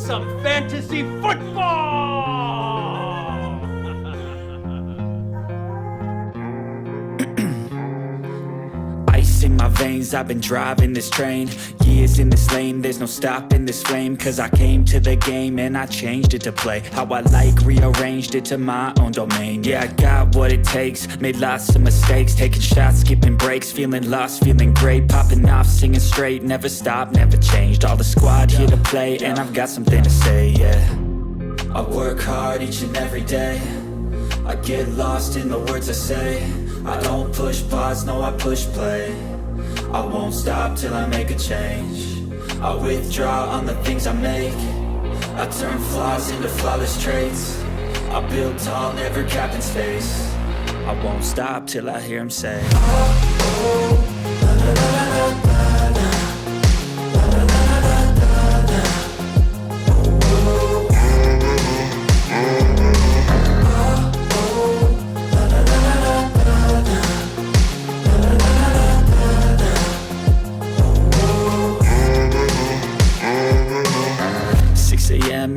some fantasy football! Ice in my veins, I've been driving this train. Years in this lane, there's no stopping this flame. Cause I came to the game and I changed it to play how I like, rearranged it to my own domain. Yeah, I got what it takes, made lots of mistakes, taking shots, skipping breaks, feeling lost, feeling great, popping off, singing straight, never stopped, never changed. All the squad here to play, and I've got something to say, yeah. I work hard each and every day, I get lost in the words I say. I don't push pause, no I push play. I won't stop till I make a change. I withdraw on the things I make. I turn flaws into flawless traits. I build tall, never capped in space. I won't stop till I hear him say, oh, oh, la, la, la, la, la.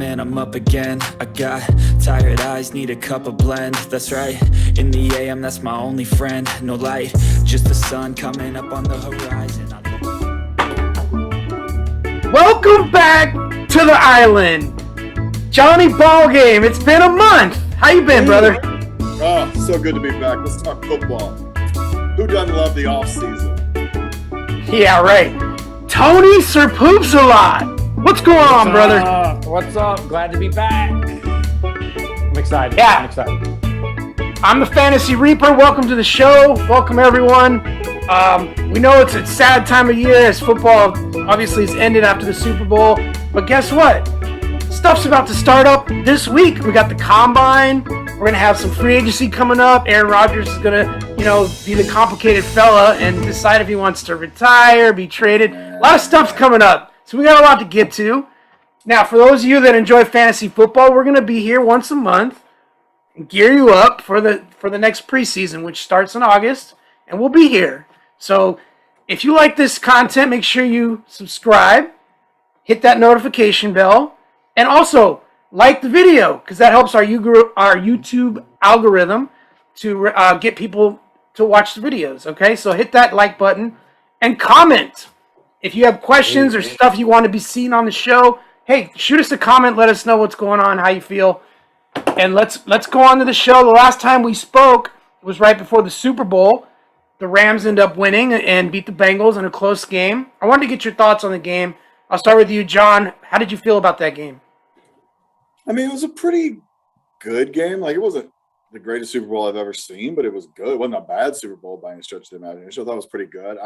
And I'm up again. I got tired eyes, need a cup of blend. That's right, in the AM, that's my only friend. No light, just the sun coming up on the horizon. Welcome back to the island, Johnny Ballgame. It's been a month. How you been, brother? Oh, so good to be back. Let's talk football. Who doesn't love the off season? Yeah, right. Tony Sir Poops a lot. What's going on, brother? What's up? Glad to be back. I'm excited. Yeah. I'm excited. I'm the Fantasy Reaper. Welcome to the show. Welcome, everyone. We know it's a sad time of year as football obviously has ended after the Super Bowl. But guess what? Stuff's about to start up this week. We got the Combine. We're going to have some free agency coming up. Aaron Rodgers is going to, be the complicated fella and decide if he wants to retire, be traded. A lot of stuff's coming up. So we got a lot to get to. Now, for those of you that enjoy fantasy football, we're going to be here once a month and gear you up for the next preseason, which starts in August, and we'll be here. So if you like this content, make sure you subscribe, hit that notification bell, and also like the video because that helps our YouTube algorithm to get people to watch the videos. Okay, so hit that like button and comment. If you have questions or stuff you want to be seen on the show, hey, shoot us a comment. Let us know what's going on, how you feel. And let's go on to the show. The last time we spoke was right before the Super Bowl. The Rams end up winning and beat the Bengals in a close game. I wanted to get your thoughts on the game. I'll start with you, John. How did you feel about that game? I mean, it was a pretty good game. Like, it wasn't the greatest Super Bowl I've ever seen, but it was good. It wasn't a bad Super Bowl by any stretch of the imagination. I thought it was pretty good.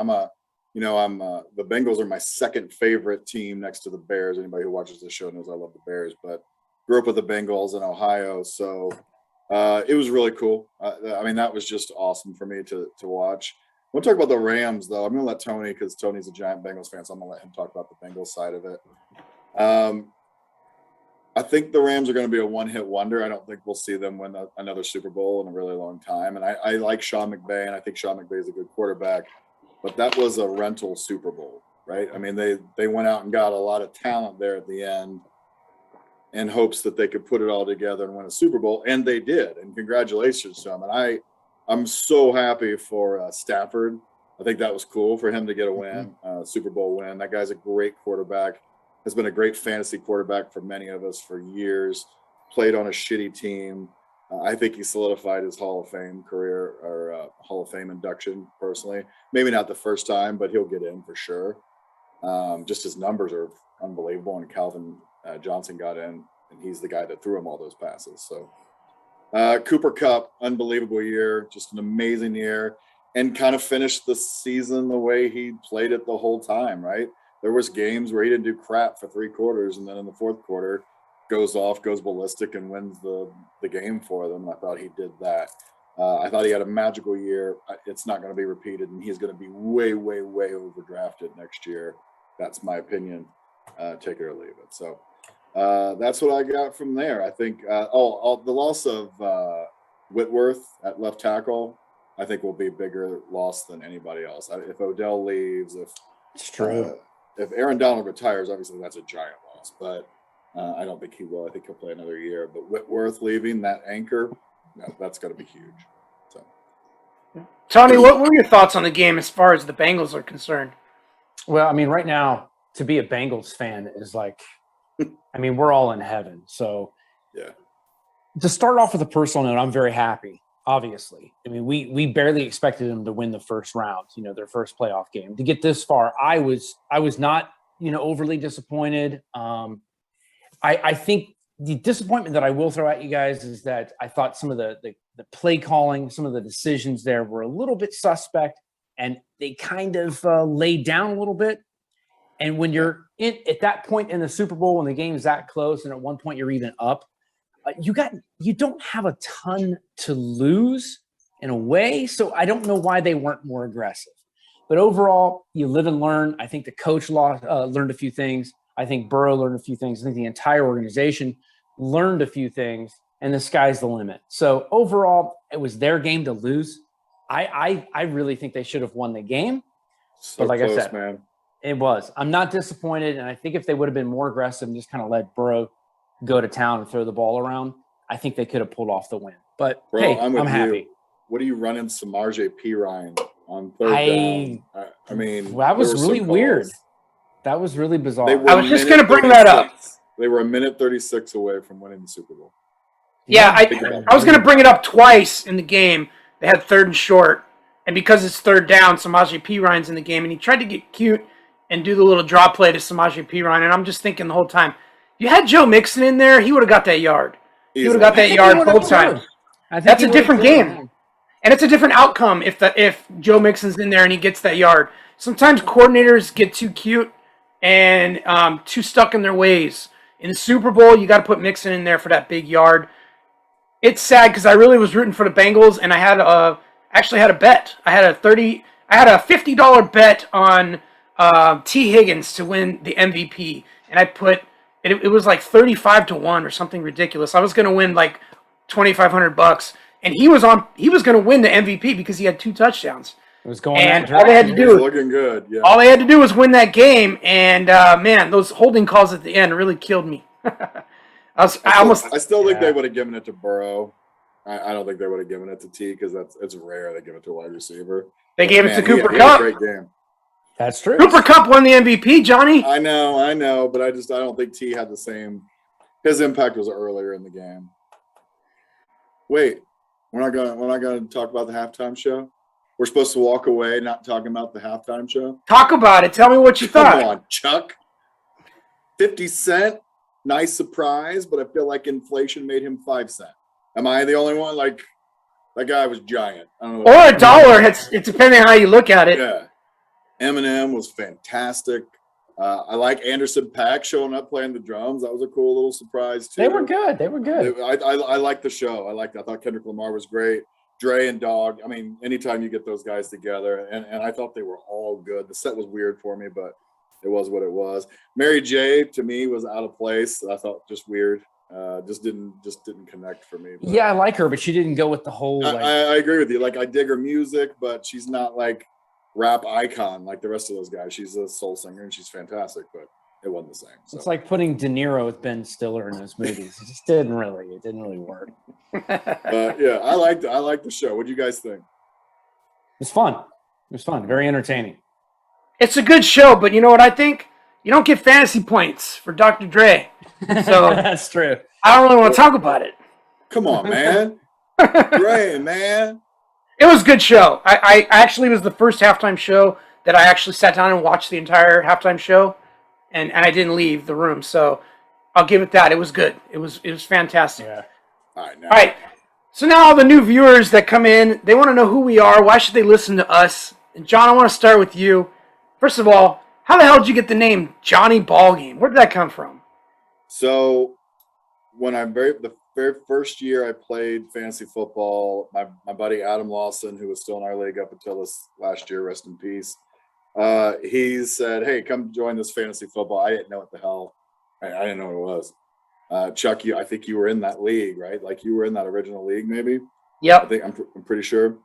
The Bengals are my second favorite team next to the Bears. Anybody who watches this show knows I love the Bears, but grew up with the Bengals in Ohio. So it was really cool. That was just awesome for me to watch. We'll talk about the Rams, though. I'm going to let Tony, because Tony's a giant Bengals fan, so I'm going to let him talk about the Bengals side of it. I think the Rams are going to be a one-hit wonder. I don't think we'll see them win another Super Bowl in a really long time. And I like Sean McVay, and I think Sean McVay is a good quarterback. But that was a rental Super Bowl, right? I mean, they went out and got a lot of talent there at the end in hopes that they could put it all together and win a Super Bowl, and they did. And congratulations to them. And I'm so happy for Stafford. I think that was cool for him to get a win, Super Bowl win. That guy's a great quarterback, has been a great fantasy quarterback for many of us for years, played on a shitty team. I think he solidified his Hall of Fame career or Hall of Fame induction personally. Maybe not the first time, but he'll get in for sure. Just his numbers are unbelievable. And Calvin Johnson got in, and he's the guy that threw him all those passes. So Cooper Kupp, unbelievable year, just an amazing year, and kind of finished the season the way he played it the whole time, right? There was games where he didn't do crap for 3 quarters, and then in the fourth quarter, goes ballistic and wins the game for them. I thought he did that. I thought he had a magical year. It's not going to be repeated, and he's going to be way, way, way overdrafted next year. That's my opinion. Take it or leave it. So that's what I got from there. I think the loss of Whitworth at left tackle, I think will be a bigger loss than anybody else. If Odell leaves, It's true. If Aaron Donald retires, obviously that's a giant loss. But I don't think he will. I think he'll play another year. But Whitworth leaving, that anchor, that's going to be huge. So, Tony, what were your thoughts on the game as far as the Bengals are concerned? Well, I mean, right now, to be a Bengals fan is like, I mean, we're all in heaven. So, yeah. To start off with a personal note, I'm very happy. Obviously, I mean, we barely expected them to win the first round. Their first playoff game. To get this far, I was not overly disappointed. I think the disappointment that I will throw at you guys is that I thought some of the play calling, some of the decisions there were a little bit suspect, and they kind of laid down a little bit. And when you're at that point in the Super Bowl, when the game's that close, and at one point you're even up, you don't have a ton to lose in a way. So I don't know why they weren't more aggressive. But overall, you live and learn. I think the coach learned a few things. I think Burrow learned a few things. I think the entire organization learned a few things, and the sky's the limit. So overall, it was their game to lose. I really think they should have won the game. So but like close, I said, man. It was. I'm not disappointed, and I think if they would have been more aggressive and just kind of let Burrow go to town and throw the ball around, I think they could have pulled off the win. But Bro, hey, I'm happy. What are you running Samaje Perine on third down? I mean, that was really weird. That was really bizarre. I was just going to bring that up. They were a minute 36 away from winning the Super Bowl. Yeah, I was going to bring it up twice in the game. They had third and short, and because it's third down, Samaje Perine's in the game, and he tried to get cute and do the little drop play to Samaje Perine, and I'm just thinking the whole time, if you had Joe Mixon in there, he would have got that yard. He would have got that yard the whole time. That's a different game. And it's a different outcome if Joe Mixon's in there and he gets that yard. Sometimes coordinators get too cute and too stuck in their ways. In the Super Bowl, you got to put Mixon in there for that big yard. It's sad because I really was rooting for the Bengals, and I had actually had a bet. I had a $50 bet on T. Higgins to win the MVP, and I put it was like 35-1 or something ridiculous. I was going to win like $2,500, and he was going to win the MVP because he had 2 touchdowns. It was going and that all they had to do looking good. Yeah. All they had to do was win that game, and man, those holding calls at the end really killed me. I still think they would have given it to Burrow. I don't think they would have given it to T because it's rare they give it to a wide receiver. They gave it to Cooper Kupp. He had a great game. That's true. Cooper Kupp won the MVP, Johnny. I know, but I don't think T had the same. His impact was earlier in the game. Wait, we're not gonna talk about the halftime show. We're supposed to walk away not talking about the halftime show. Talk about it. Tell me what you thought. Come on, Chuck. 50 Cent, nice surprise, but I feel like inflation made him 5 cents. Am I the only one? Like, that guy was giant. I don't know. Or $1. It's depending on how you look at it. Yeah. Eminem was fantastic. I like Anderson .Paak showing up playing the drums. That was a cool little surprise too. They were good. I liked the show. I thought Kendrick Lamar was great. Dre and Dog. I mean, anytime you get those guys together, and I thought they were all good. The set was weird for me, but it was what it was. Mary J to me was out of place. I thought just weird. Just didn't connect for me. But yeah, I like her, but she didn't go with the whole. I agree with you. Like, I dig her music, but she's not like rap icon like the rest of those guys. She's a soul singer and she's fantastic, but it wasn't the same. So. It's like putting De Niro with Ben Stiller in those movies. It just didn't really work. Yeah, I liked the show. What do you guys think? It was fun. Very entertaining. It's a good show, but you know what I think? You don't get fantasy points for Dr. Dre. So that's true. I don't really want to talk about it. Come on, man. Dre, man. It was a good show. I actually was the first halftime show that I actually sat down and watched the entire halftime show, and I didn't leave the room. So I'll give it that. It was good. It was fantastic. Yeah. All right. So now all the new viewers that come in, they want to know who we are. Why should they listen to us? And John, I want to start with you. First of all, how the hell did you get the name Johnny Ballgame? Where did that come from? So when the very first year I played fantasy football, my buddy Adam Lawson, who was still in our league up until this last year, rest in peace, he said, "Hey, come join this fantasy football." I didn't know what the hell. I didn't know what it was. Chuck, I think you were in that league, right? Like, you were in that original league, maybe? Yep. I'm pretty sure.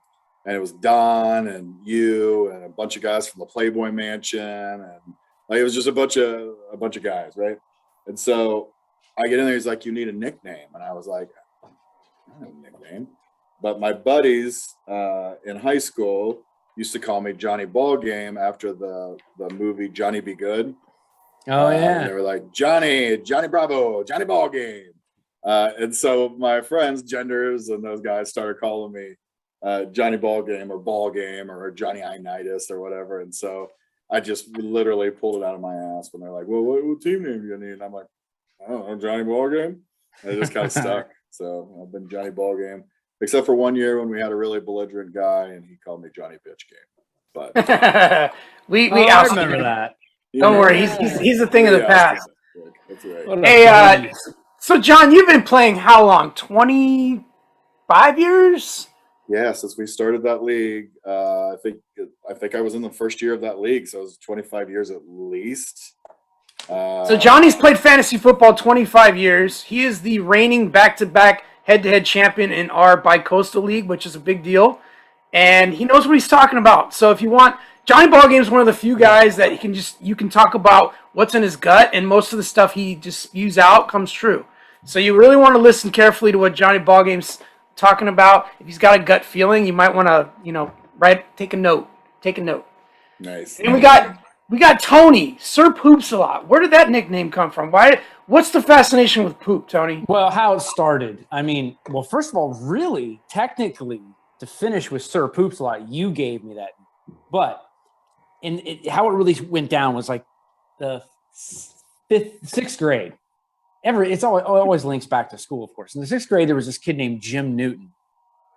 And it was Don and you and a bunch of guys from the Playboy Mansion, and like, it was just a bunch of guys, right? And so I get in there, he's like, you need a nickname. And I was like, I don't have a nickname. But my buddies in high school used to call me Johnny Ballgame after the movie Johnny Be Good. Oh, yeah. They were like, Johnny Bravo, Johnny Ballgame. And so my friends, genders, and those guys started calling me Johnny Ballgame or Ballgame or Johnny Initis or whatever. And so I just literally pulled it out of my ass when they're like, well, what team name do you need? And I'm like, I don't know, Johnny Ballgame. And it just kind of stuck. So I've been Johnny Ballgame, except for one year when we had a really belligerent guy and he called me Johnny Pitch Game. But we I remember that. Don't worry, he's a thing of the past. That's right. Hey, so John, you've been playing how long? 25 years? Yeah, since we started that league, I think I was in the first year of that league, so it was 25 years at least. So Johnny's played fantasy football 25 years. He is the reigning back-to-back head-to-head champion in our Bi-Coastal League, which is a big deal. And he knows what he's talking about. So if you want, Johnny Ballgame is one of the few guys that you can talk about what's in his gut, and most of the stuff he just spews out comes true. So you really want to listen carefully to what Johnny Ballgame's talking about. If he's got a gut feeling, you might want to, take a note. Take a note. Nice. And we got Tony, Sir Poops a lot. Where did that nickname come from? What's the fascination with poop, Tony? Well, how it started. I mean, well, first of all, really, technically, to finish with Sir Poops a lot, you gave me that. But how it really went down was like the sixth grade. It always links back to school, of course. In the sixth grade, there was this kid named Jim Newton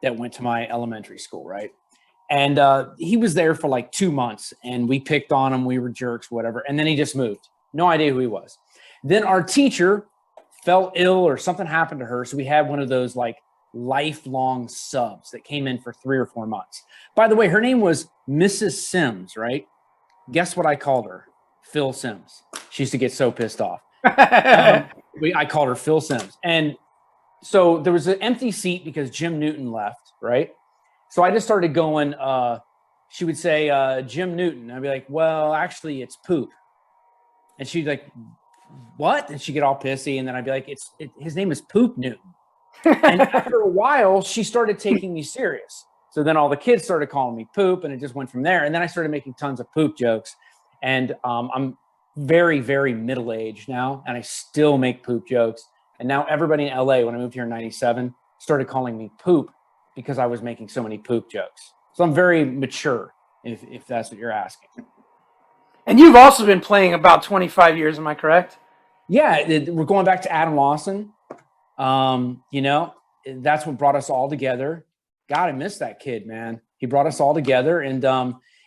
that went to my elementary school, right? And he was there for like 2 months, and we picked on him. We were jerks, whatever. And then he just moved. No idea who he was. Then our teacher fell ill or something happened to her. So we had one of those like lifelong subs that came in for 3 or 4 months. By the way, her name was Mrs. Sims, right? Guess what I called her? Phil Sims. She used to get so pissed off. I called her Phil Sims. And so there was an empty seat because Jim Newton left, right? So I just started going, she would say, Jim Newton. I'd be like, well, actually, it's poop. And she'd like, what? And she'd get all pissy. And then I'd be like, his name is Poop Newton. And after a while, she started taking me serious. So then all the kids started calling me Poop, and it just went from there. And then I started making tons of poop jokes. And I'm very, very middle-aged now, and I still make poop jokes. And now everybody in LA, when I moved here in 97, started calling me Poop because I was making so many poop jokes. So I'm very mature, if that's what you're asking. And you've also been playing about 25 years, am I correct? Yeah, we're going back to Adam Lawson. That's what brought us all together. God, I miss that kid, man. He brought us all together. And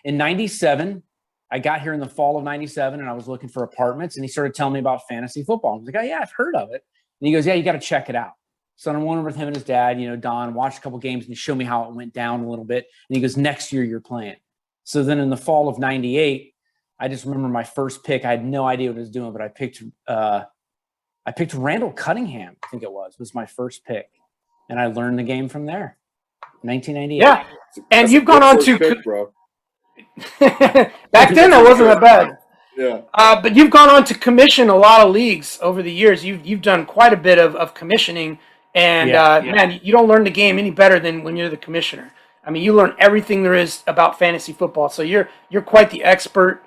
in 97, I got here in the fall of 97, and I was looking for apartments, and he started telling me about fantasy football. I was like, oh, yeah, I've heard of it. And he goes, yeah, you got to check it out. So I went over with him and his dad, Don, watched a couple games, and he showed me how it went down a little bit. And he goes, next year you're playing. So then in the fall of 98, I just remember my first pick. I had no idea what I was doing, but I picked Randall Cunningham, I think it was my first pick. And I learned the game from there. 1998. Yeah. And you've gone on to pick, bro. Back then that wasn't that bad. Yeah. But you've gone on to commission a lot of leagues over the years. You've done quite a bit of commissioning, and man, you don't learn the game any better than when you're the commissioner. I mean, you learn everything there is about fantasy football. So you're quite the expert.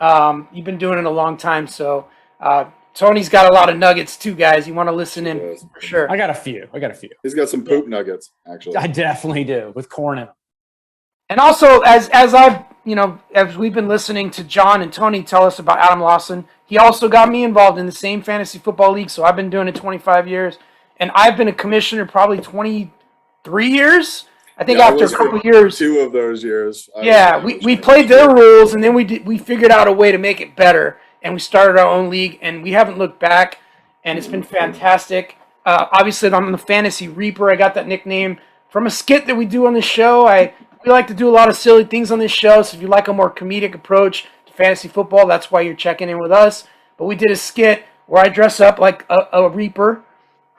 You've been doing it a long time. So Tony's got a lot of nuggets too, guys. You want to listen in for sure. I got a few. He's got some poop nuggets, actually. I definitely do, with corn in them. And also, as we've been listening to John and Tony tell us about Adam Lawson, he also got me involved in the same fantasy football league. So I've been doing it 25 years, and I've been a commissioner probably 23 years. I think after a couple years, 2 of those years. We played their rules, and then we figured out a way to make it better, and we started our own league, and we haven't looked back, and it's been fantastic. Obviously, I'm the Fantasy Reaper. I got that nickname from a skit that we do on the show. We like to do a lot of silly things on this show, so if you like a more comedic approach to fantasy football, that's why you're checking in with us. But we did a skit where I dress up like a Reaper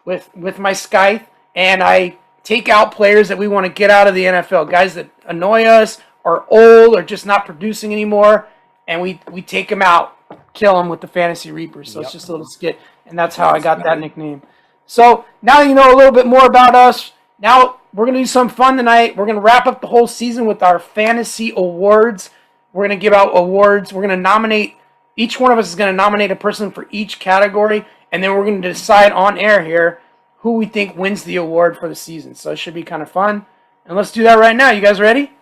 with my scythe, and I take out players that we want to get out of the NFL, guys that annoy us, are old, or just not producing anymore, and we take them out, kill them with the Fantasy Reaper. So It's just a little skit. and that's how I got that nickname. So now you know a little bit more about us. Now we're going to do some fun tonight. We're going to wrap up the whole season with our fantasy awards. We're going to give out awards. We're going to nominate, each one of us is going to nominate a person for each category, and then we're going to decide on air here who we think wins the award for the season. So it should be kind of fun. And let's do that right now. You guys ready?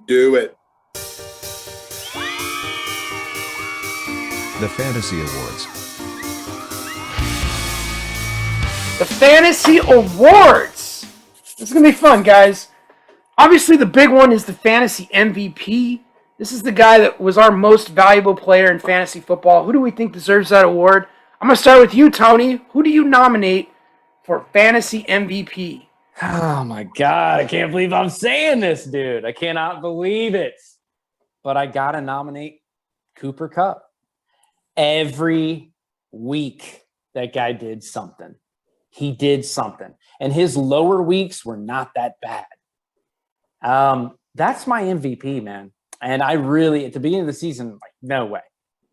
Do it. The Fantasy Awards. The Fantasy Awards. This is going to be fun, guys. Obviously, the big one is the Fantasy MVP. This is the guy that was our most valuable player in fantasy football. Who do we think deserves that award? I'm going to start with you, Tony. Who do you nominate for Fantasy MVP? Oh my God, I can't believe I'm saying this, dude. I cannot believe it. But I got to nominate Cooper Kupp. Every week, that guy did something. He did something. And his lower weeks were not that bad. That's my MVP, man. And I really, at the beginning of the season, like, no way.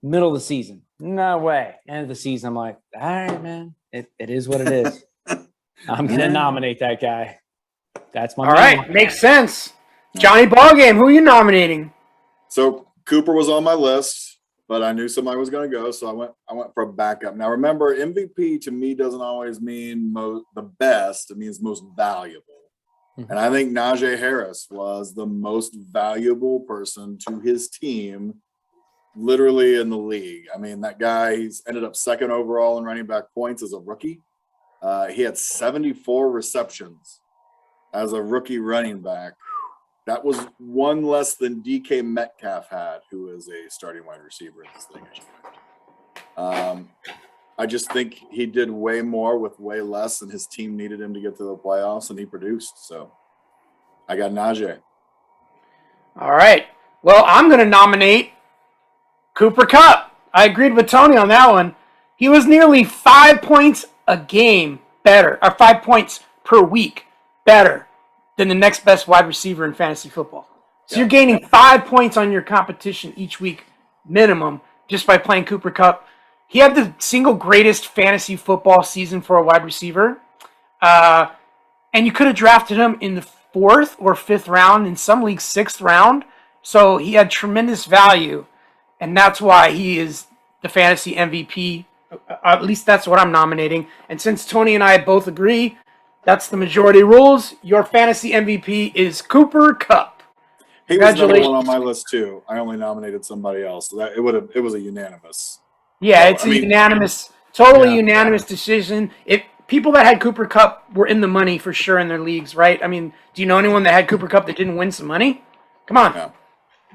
Middle of the season, no way. End of the season, I'm like, all right, man. It is what it is. I'm going to nominate that guy. That's my All man. right, makes sense. Johnny Ballgame, who are you nominating? So Cooper was on my list, but I knew somebody was going to go, so I went for a backup. Now remember, MVP to me doesn't always mean the best; it means most valuable. And I think Najee Harris was the most valuable person to his team, literally in the league. I mean, that guy, he's ended up second overall in running back points as a rookie. He had 74 receptions as a rookie running back. That was one less than DK Metcalf had, who is a starting wide receiver in this league. I just think he did way more with way less, and his team needed him to get to the playoffs, and he produced. So I got Najee. All right. Well, I'm going to nominate Cooper Kupp. I agreed with Tony on that one. He was nearly 5 points a game better, or 5 points per week better than the next best wide receiver in fantasy football. So you're gaining 5 points on your competition each week, minimum, just by playing Cooper Kupp. He had the single greatest fantasy football season for a wide receiver. And you could have drafted him in the 4th or 5th round, in some leagues 6th round. So he had tremendous value. And that's why he is the fantasy MVP. At least that's what I'm nominating. And since Tony and I both agree, that's the majority rules. Your fantasy MVP is Cooper Kupp. He was number one on my list too. I only nominated somebody else. So that it was a unanimous. Yeah, it's unanimous, unanimous decision. If people that had Cooper Kupp were in the money for sure in their leagues, right? I mean, do you know anyone that had Cooper Kupp that didn't win some money? Come on. Yeah.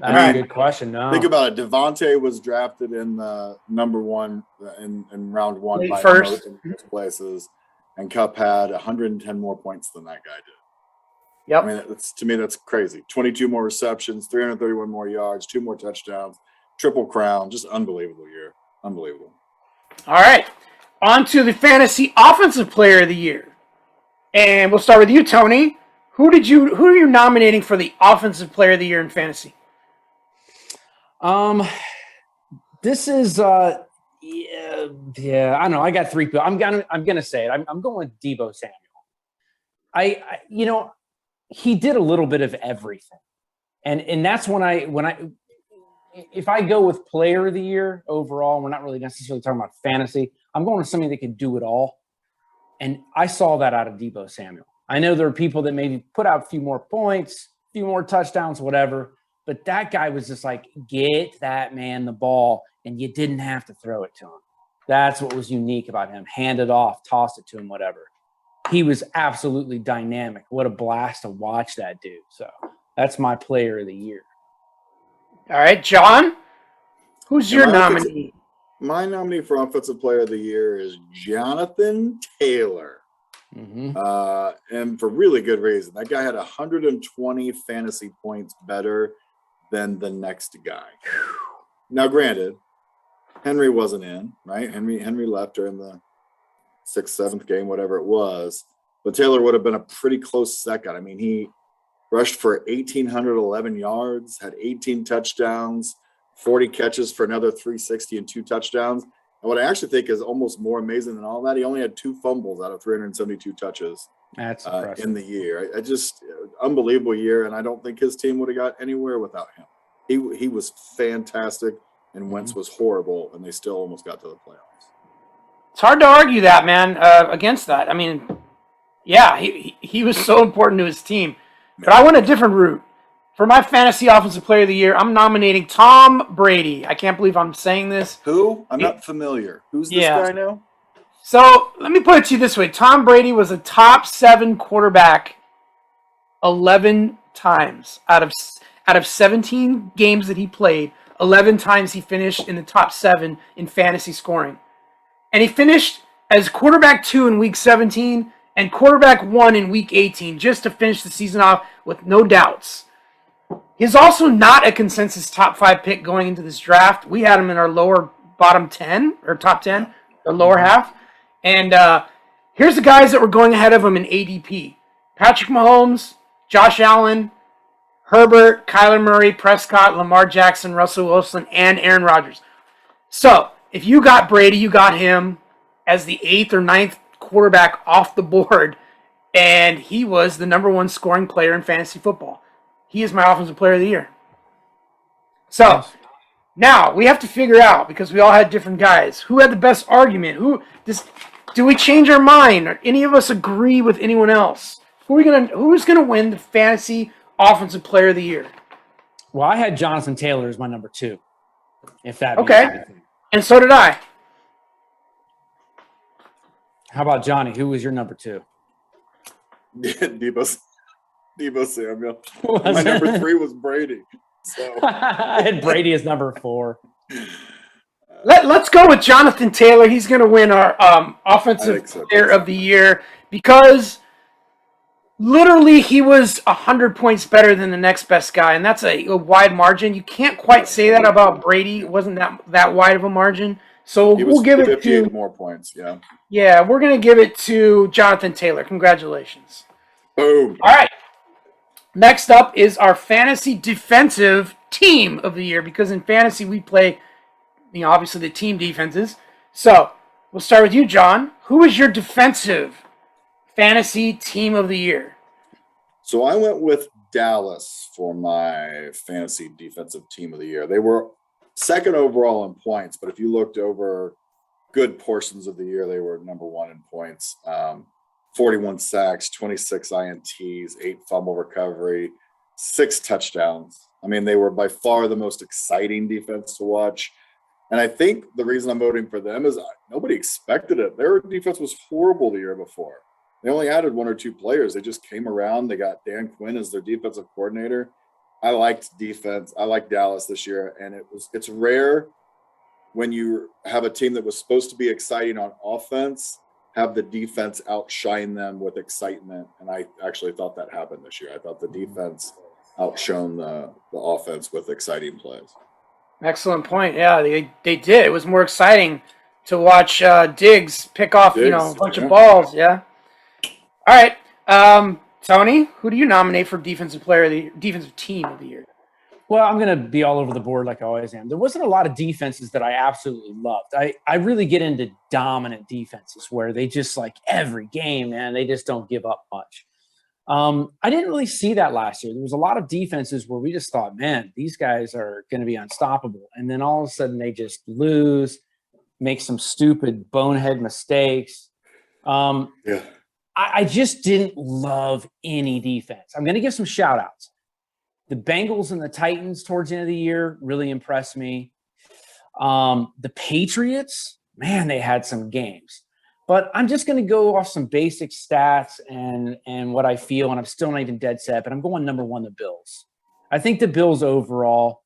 That's a good question. No. Think about it. Devontae was drafted in the number one in round one Late by first. most places, and Kupp had 110 more points than that guy did. Yep. I mean, to me, that's crazy. 22 more receptions, 331 more yards, 2 more touchdowns, triple crown. Just unbelievable year. Unbelievable. All right. On to the fantasy offensive player of the year. And we'll start with you, Tony. Who are you nominating for the offensive player of the year in fantasy? This is I don't know. I got 3 people. I'm gonna say it. I'm going with Deebo Samuel. I he did a little bit of everything, and that's when if I go with player of the year overall, we're not really necessarily talking about fantasy. I'm going with somebody that can do it all, and I saw that out of Deebo Samuel. I know there are people that maybe put out a few more points, a few more touchdowns, whatever. But that guy was just like, get that man the ball, and you didn't have to throw it to him. That's what was unique about him. Hand it off, toss it to him, whatever. He was absolutely dynamic. What a blast to watch that dude. So that's my player of the year. All right, John, who's your nominee? My nominee for offensive player of the year is Jonathan Taylor. And for really good reason. That guy had 120 fantasy points better than the next guy. Now, granted, Henry wasn't in, right? Henry left during the 6th, 7th game, whatever it was. But Taylor would have been a pretty close second. I mean, he rushed for 1,811 yards, had 18 touchdowns, 40 catches for another 360 and 2 touchdowns. And what I actually think is almost more amazing than all that, he only had 2 fumbles out of 372 touches That's impressive. in the year. I just unbelievable year, and I don't think his team would have got anywhere without him. He was fantastic, and Wentz was horrible, and they still almost got to the playoffs. It's hard to argue that, man, against that. I mean, yeah, he was so important to his team. But I went a different route. For my fantasy offensive player of the year, I'm nominating Tom Brady. I can't believe I'm saying this. Who? I'm not familiar. Who's this guy now? So let me put it to you this way. Tom Brady was a top 7 quarterback 11 times. Out of 17 games that he played, 11 times he finished in the top 7 in fantasy scoring. And he finished as quarterback 2 in week 17 and quarterback 1 in week 18, just to finish the season off with no doubts. He's also not a consensus top 5 pick going into this draft. We had him in our bottom 10, or top 10, the lower half. And here's the guys that were going ahead of him in ADP. Patrick Mahomes, Josh Allen, Herbert, Kyler Murray, Prescott, Lamar Jackson, Russell Wilson, and Aaron Rodgers. So, if you got Brady, you got him as the 8th or 9th quarterback off the board, and he was the number 1 scoring player in fantasy football. He is my offensive player of the year. So, now we have to figure out, because we all had different guys, who had the best argument. Do we change our mind? Or any of us agree with anyone else? Who's gonna win the fantasy offensive player of the year? Well, I had Jonathan Taylor as my number 2. If that means okay, anything. And so did I. How about Johnny? Who was your number 2? Debo Samuel. My number 3 was Brady. So I had Brady as number 4. Let's go with Jonathan Taylor. He's going to win our offensive player of the year because literally he was 100 points better than the next best guy, and that's a wide margin. You can't quite say that about Brady. It wasn't that wide of a margin. So we'll give it to more points. Yeah. Yeah, we're going to give it to Jonathan Taylor. Congratulations. Boom. All right. Next up is our fantasy defensive team of the year, because in fantasy we play, obviously the team defenses. So we'll start with you, John. Who is your defensive fantasy team of the year? So I went with Dallas for my fantasy defensive team of the year. They were second overall in points, but if you looked over good portions of the year, they were number 1 in points. 41 sacks, 26 INTs, 8 fumble recovery, 6 touchdowns. I mean, they were by far the most exciting defense to watch. And I think the reason I'm voting for them is nobody expected it. Their defense was horrible the year before. They only added 1 or 2 players. They just came around. They got Dan Quinn as their defensive coordinator. I liked defense. I liked Dallas this year. And it's rare when you have a team that was supposed to be exciting on offense have the defense outshine them with excitement. And I actually thought that happened this year. I thought the defense outshone the offense with exciting plays. Excellent point. Yeah, they did. It was more exciting to watch Diggs pick off, a bunch of balls. Yeah. All right. Tony, who do you nominate for defensive team of the year? Well, I'm going to be all over the board like I always am. There wasn't a lot of defenses that I absolutely loved. I really get into dominant defenses where they just every game, man, they just don't give up much. I didn't really see that last year. There was a lot of defenses where we just thought, man, these guys are going to be unstoppable. And then all of a sudden they just lose, make some stupid bonehead mistakes. I just didn't love any defense. I'm going to give some shout outs. The Bengals and the Titans towards the end of the year really impressed me. The Patriots, man, they had some games. But I'm just going to go off some basic stats and what I feel, and I'm still not even dead set, but I'm going number 1, the Bills. I think the Bills overall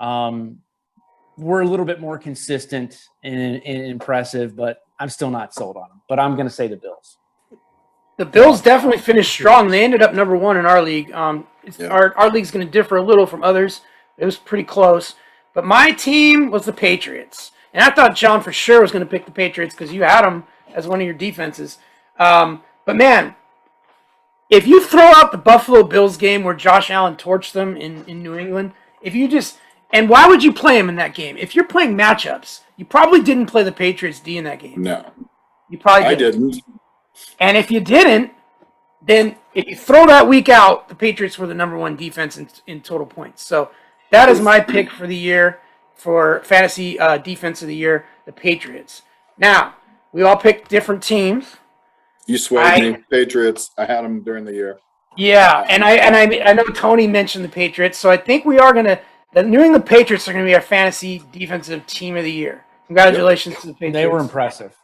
were a little bit more consistent and impressive, but I'm still not sold on them. But I'm going to say the Bills. The Bills definitely finished strong. They ended up number 1 in our league. Our league's going to differ a little from others. It was pretty close. But my team was the Patriots. And I thought John for sure was going to pick the Patriots because you had them as one of your defenses. But, man, if you throw out the Buffalo Bills game where Josh Allen torched them in New England, if And why would you play him in that game? If you're playing matchups, you probably didn't play the Patriots D in that game. No, You probably didn't. And if you didn't, then if you throw that week out, the Patriots were the number one defense in total points. So that is my pick for the year for fantasy defense of the year, the Patriots. Now, we all picked different teams. You swayed me. Patriots. I had them during the year. Yeah, and I know Tony mentioned the Patriots, so I think we are gonna. The New England Patriots are gonna be our fantasy defensive team of the year. Congratulations to the Patriots. They were impressive.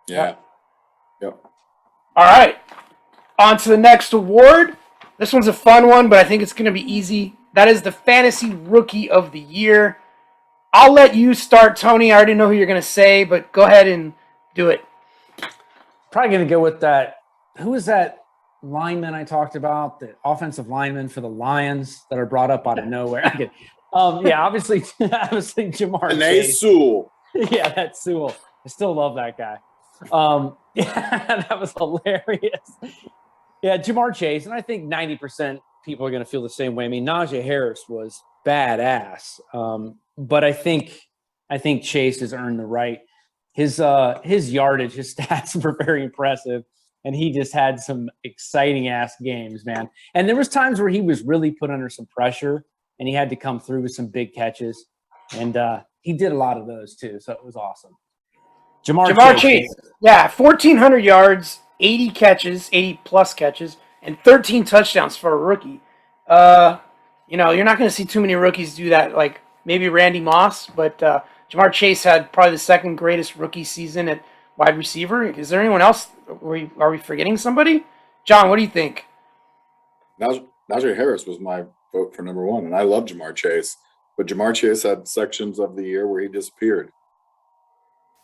Yeah. Yep. All right, on to the next award. This one's a fun one, but I think it's gonna be easy. That is the Fantasy Rookie of the Year. I'll let you start, Tony. I already know who you're gonna say, but go ahead and do it. Probably going to go with that. Who is that lineman I talked about? The offensive lineman for the Lions that are brought up out of nowhere. Yeah, obviously Jamar Chase. Sewell. Yeah, that's Sewell. I still love that guy. Yeah, that was hilarious. Yeah, Jamar Chase, and I think 90% people are going to feel the same way. I mean, Najee Harris was badass, but I think Chase has earned the right. His yardage, his stats were very impressive, and he just had some exciting ass games, man. And there was times where he was really put under some pressure, and he had to come through with some big catches, and he did a lot of those too. So it was awesome. Jamar Chase, yeah, 1,400 yards, 80 plus catches, and 13 touchdowns for a rookie. You're not going to see too many rookies do that. Like maybe Randy Moss, but. Jamar Chase had probably the second greatest rookie season at wide receiver. Is there anyone else? Are we forgetting somebody? John, what do you think? Najee Harris was my vote for number one, and I love Jamar Chase. But Jamar Chase had sections of the year where he disappeared.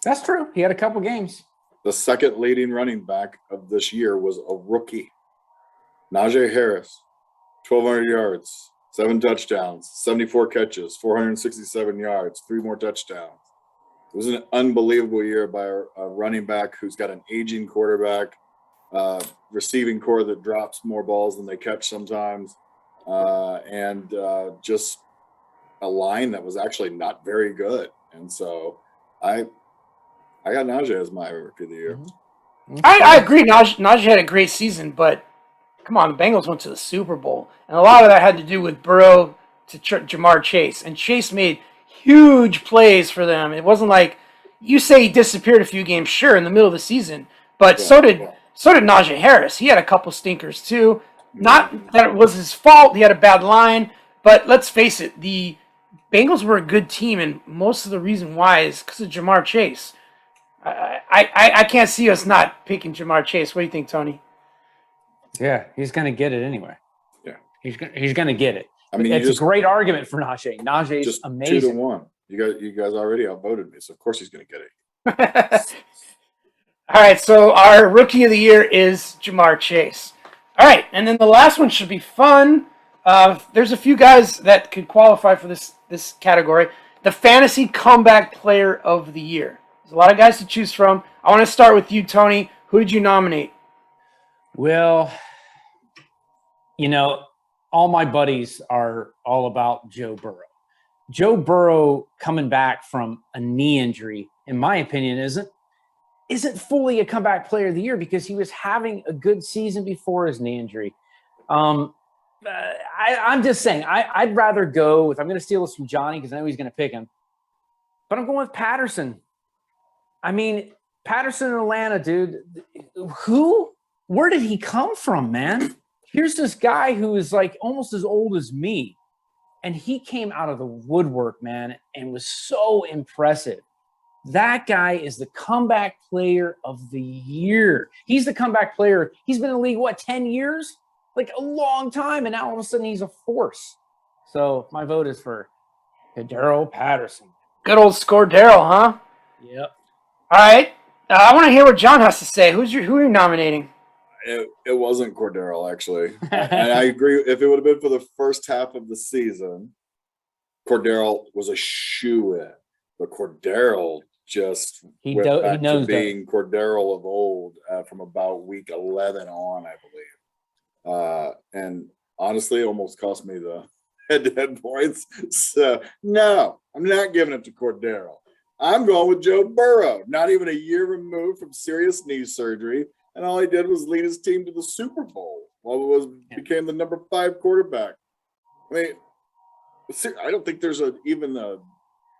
That's true. He had a couple games. The second leading running back of this year was a rookie. Najee Harris, 1,200 yards. 7 touchdowns, 74 catches, 467 yards, 3 more touchdowns. It was an unbelievable year by a running back who's got an aging quarterback, receiving core that drops more balls than they catch sometimes, and just a line that was actually not very good. And so I got Najee as my rookie of the year. Mm-hmm. I agree. Najee had a great season, but come on, the Bengals went to the Super Bowl, and a lot of that had to do with Burrow to Jamar Chase, and Chase made huge plays for them. It wasn't like you say he disappeared a few games, sure, in the middle of the season, but so did Najee Harris. He had a couple stinkers too. Not that it was his fault; he had a bad line, but let's face it, the Bengals were a good team, and most of the reason why is because of Jamar Chase. I can't see us not picking Jamar Chase. What do you think, Tony? Yeah, he's going to get it anyway. Yeah. He's going to get it. I mean, it's a great argument for Najee. Najee's just amazing. 2-1. You guys already outvoted me, so of course he's going to get it. All right, so our rookie of the year is Jamar Chase. All right, and then the last one should be fun. There's a few guys that could qualify for this category. The Fantasy Comeback Player of the Year. There's a lot of guys to choose from. I want to start with you, Tony. Who did you nominate? Well, all my buddies are all about Joe Burrow. Joe Burrow coming back from a knee injury, in my opinion, isn't fully a comeback player of the year because he was having a good season before his knee injury. I'm just saying, I'd rather go with, I'm going to steal this from Johnny because I know he's going to pick him, but I'm going with Patterson. I mean, Patterson in Atlanta, dude, where did he come from, man? Here's this guy who is like almost as old as me, and he came out of the woodwork, man, and was so impressive. That guy is the comeback player of the year. He's the comeback player. He's been in the league, 10 years? Like a long time, and now all of a sudden he's a force. So my vote is for Cordero Patterson. Good old Scordero, huh? Yep. All right. I want to hear what John has to say. Who are you nominating? It wasn't Cordero, actually. And I agree. If it would have been for the first half of the season, Cordero was a shoo-in. But Cordero just went back to being Cordero of old from about week 11 on, I believe. And honestly, it almost cost me the head-to-head points. So, no, I'm not giving it to Cordero. I'm going with Joe Burrow, not even a year removed from serious knee surgery, and all he did was lead his team to the Super Bowl while became the number 5 quarterback. I mean, I don't think there's even a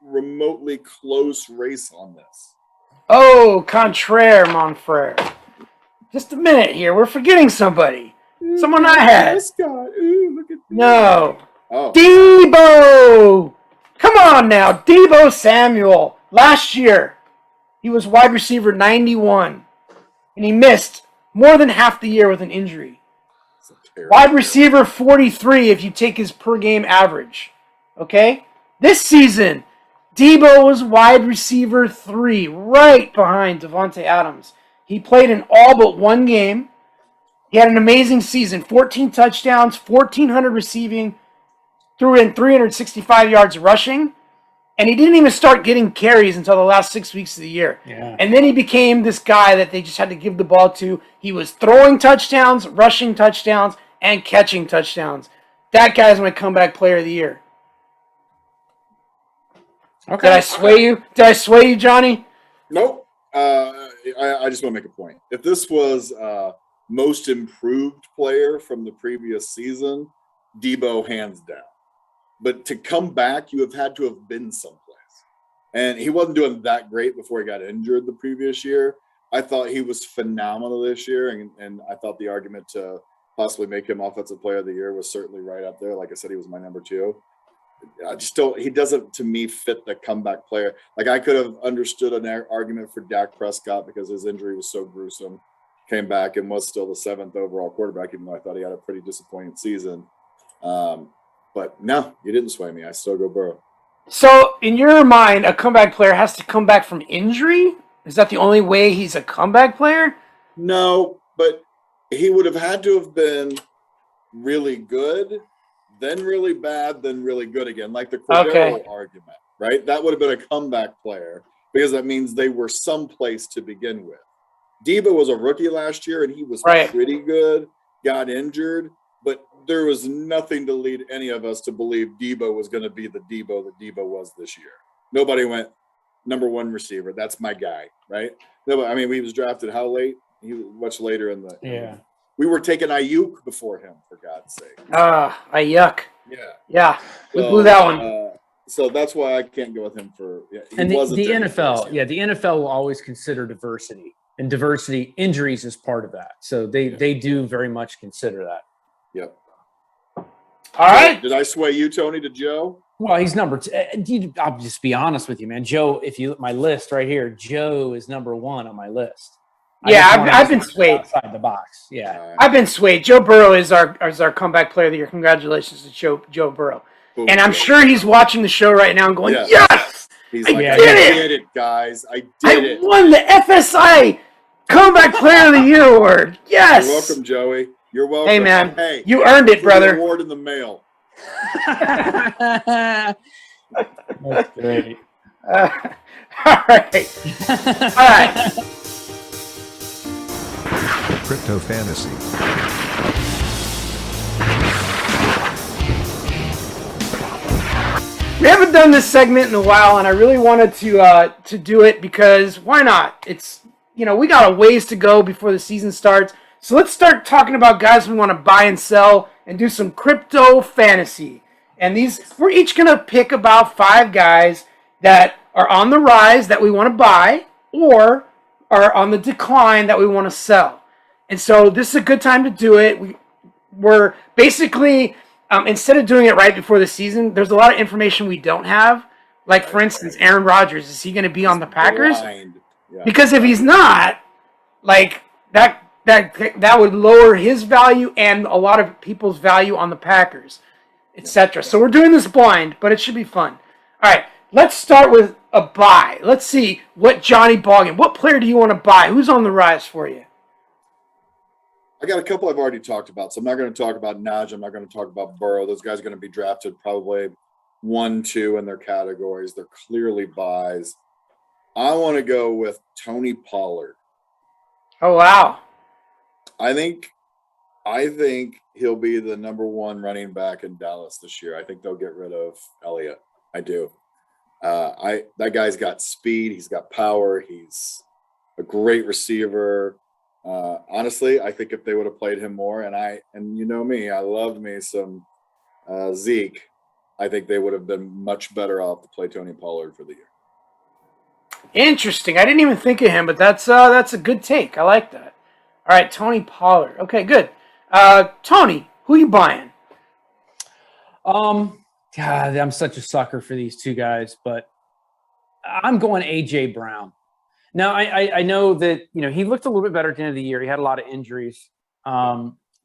remotely close race on this. Oh, contraire, mon frere. Just a minute here. We're forgetting somebody. Someone I had. Ooh, look at No. Oh. Debo! Come on now. Debo Samuel. Last year, he was wide receiver 91, and he missed more than half the year with an injury. Wide receiver 43 if you take his per game average. Okay? This season, Debo was wide receiver 3, right behind Devontae Adams. He played in all but one game. He had an amazing season. 14 touchdowns, 1,400 receiving, threw in 365 yards rushing, and he didn't even start getting carries until the last 6 weeks of the year. Yeah. And then he became this guy that they just had to give the ball to. He was throwing touchdowns, rushing touchdowns, and catching touchdowns. That guy's my comeback player of the year. Okay. Did I sway you? Did I sway you, Johnny? Nope. I just want to make a point. If this was most improved player from the previous season, Debo hands down. But to come back, you have had to have been someplace. And he wasn't doing that great before he got injured the previous year. I thought he was phenomenal this year, and I thought the argument to possibly make him Offensive Player of the Year was certainly right up there. Like I said, he was my number 2. I just don't. He doesn't, to me, fit the comeback player. Like I could have understood an argument for Dak Prescott because his injury was so gruesome. Came back and was still the 7th overall quarterback, even though I thought he had a pretty disappointing season. But no, you didn't sway me. I still go Burrow. So, in your mind, a comeback player has to come back from injury? Is that the only way he's a comeback player? No, but he would have had to have been really good, then really bad, then really good again, like the Cordero argument, right? That would have been a comeback player because that means they were someplace to begin with. Debo was a rookie last year, and he was pretty good, got injured, but there was nothing to lead any of us to believe Debo was going to be the Debo that Debo was this year. Nobody went number 1 receiver. That's my guy, right? No, I mean, he was drafted how late? He was much later in the. Yeah. We were taking Ayuk before him, for God's sake. Ayuk. Yeah. We blew that one. So that's why I can't go with him for. Yeah, and the NFL, the NFL will always consider diversity, and diversity injuries is part of that. So they do very much consider that. Yep. All right. Did I sway you, Tony, to Joe? Well, he's number 2. I'll just be honest with you, man. Joe, if you look at my list right here, Joe is number 1 on my list. Yeah, I've been swayed. Outside the box. Yeah. I've been swayed. Joe Burrow is our comeback player of the year. Congratulations to Joe Burrow. Boom. And I'm sure he's watching the show right now and going, yes! He's I like, did it, guys. I won the FSI Comeback Player of the Year award. Yes! You're welcome, Joey. You're welcome. Hey, man. Hey, you earned it, brother. Award in the mail. That's great. All right. Cryptofantasy. We haven't done this segment in a while, and I really wanted to do it because why not? It's, we got a ways to go before the season starts. So let's start talking about guys we want to buy and sell and do some crypto fantasy. And we're each going to pick about 5 guys that are on the rise that we want to buy or are on the decline that we want to sell. And so this is a good time to do it. We're basically, instead of doing it right before the season, there's a lot of information we don't have. Like, for instance, Aaron Rodgers, is he going to be on the Packers? Yeah. Because if he's not, like, that would lower his value and a lot of people's value on the Packers, etc. So we're doing this blind, but it should be fun. All right, let's start with a buy. Let's see what Johnny Boggin, what player do you want to buy? Who's on the rise for you? I got a couple I've already talked about, so I'm not going to talk about Najee. I'm not going to talk about Burrow. Those guys are going to be drafted probably 1, 2 in their categories. They're clearly buys. I want to go with Tony Pollard. Oh, wow. I think I think he'll be the number one running back in Dallas this year. I think they'll get rid of Elliott. I do. That guy's got speed. He's got power. He's a great receiver. Honestly, I think if they would have played him more, and you know me, I loved me some Zeke. I think they would have been much better off to play Tony Pollard for the year. Interesting. I didn't even think of him, but that's a good take. I like that. All right, Tony Pollard. Okay, good. Tony, who you buying? God, I'm such a sucker for these two guys, but I'm going A.J. Brown. Now, I know that, he looked a little bit better at the end of the year. He had a lot of injuries.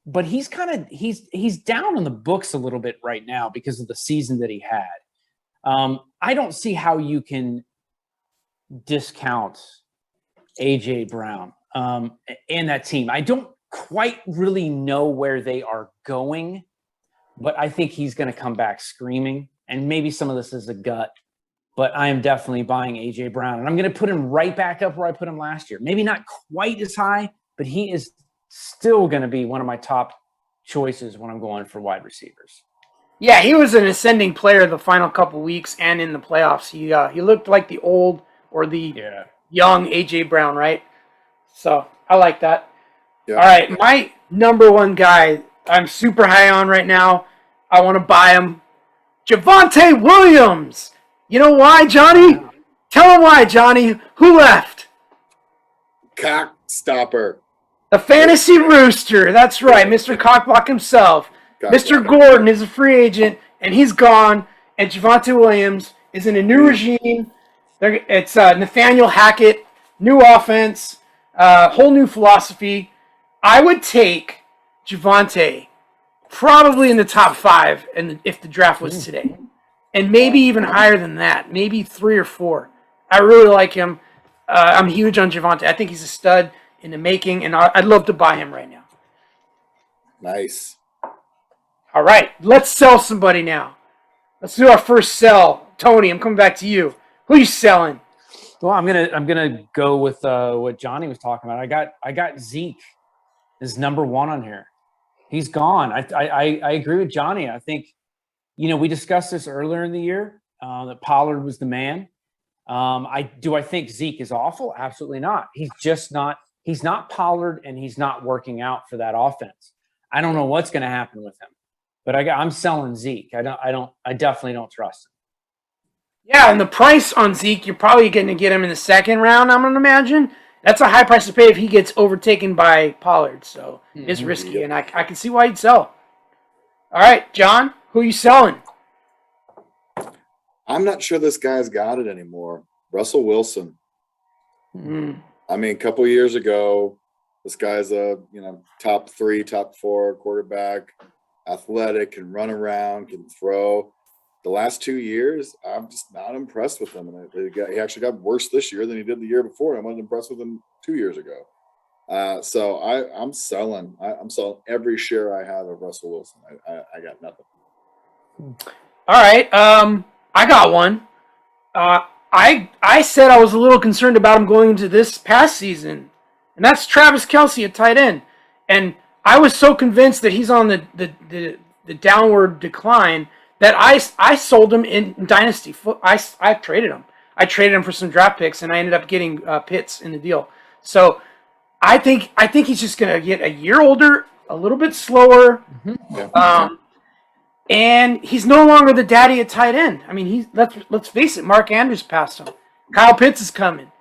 But he's down on the books a little bit right now because of the season that he had. I don't see how you can discount A.J. Brown and that team. I don't quite really know where they are going, but I think he's going to come back screaming. And maybe some of this is a gut, but I am definitely buying A.J. Brown. And I'm going to put him right back up where I put him last year. Maybe not quite as high, but he is still going to be one of my top choices when I'm going for wide receivers. Yeah, he was an ascending player the final couple weeks and in the playoffs. He looked like the old or the young A.J. Brown, right? So I like that. Yeah. All right, my number one guy I'm super high on right now. I want to buy him. Javonte Williams. You know why, Johnny? Tell him why, Johnny. Who left? Cock stopper. The fantasy rooster. That's right, Mr. Cockblock himself. Mr. Gordon is a free agent, and he's gone. And Javonte Williams is in a new regime. It's Nathaniel Hackett, new offense, whole new philosophy. I would take Javonte probably in the top 5 and if the draft was today. And maybe even higher than that, maybe 3 or 4. I really like him. I'm huge on Javonte. I think he's a stud in the making, and I'd love to buy him right now. Nice. All right, let's sell somebody now. Let's do our first sell. Tony, I'm coming back to you. Who are you selling? Well, I'm gonna go with what Johnny was talking about. I got Zeke as number 1 on here. He's gone. I agree with Johnny. I think, we discussed this earlier in the year that Pollard was the man. I think Zeke is awful? Absolutely not. He's just not. He's not Pollard, and he's not working out for that offense. I don't know what's going to happen with him, but I'm selling Zeke. I definitely don't trust him. Yeah, and the price on Zeke, you're probably going to get him in the second round, I'm going to imagine. That's a high price to pay if he gets overtaken by Pollard, so it's risky, and I can see why he'd sell. All right, John, who are you selling? I'm not sure this guy's got it anymore. Russell Wilson. I mean, a couple of years ago, this guy's a top 3, top 4 quarterback, athletic, can run around, can throw. The last 2 years, I'm just not impressed with him. And he actually got worse this year than he did the year before. I wasn't impressed with him 2 years ago. So I'm selling. I'm selling every share I have of Russell Wilson. I got nothing. All right. I got one. I said I was a little concerned about him going into this past season, and that's Travis Kelce at tight end. And I was so convinced that he's on the downward decline that I sold him in Dynasty. I traded him. I traded him for some draft picks, and I ended up getting Pitts in the deal. So I think he's just going to get a year older, a little bit slower. And he's no longer the daddy at tight end. I mean, let's face it, Mark Andrews passed him. Kyle Pitts is coming.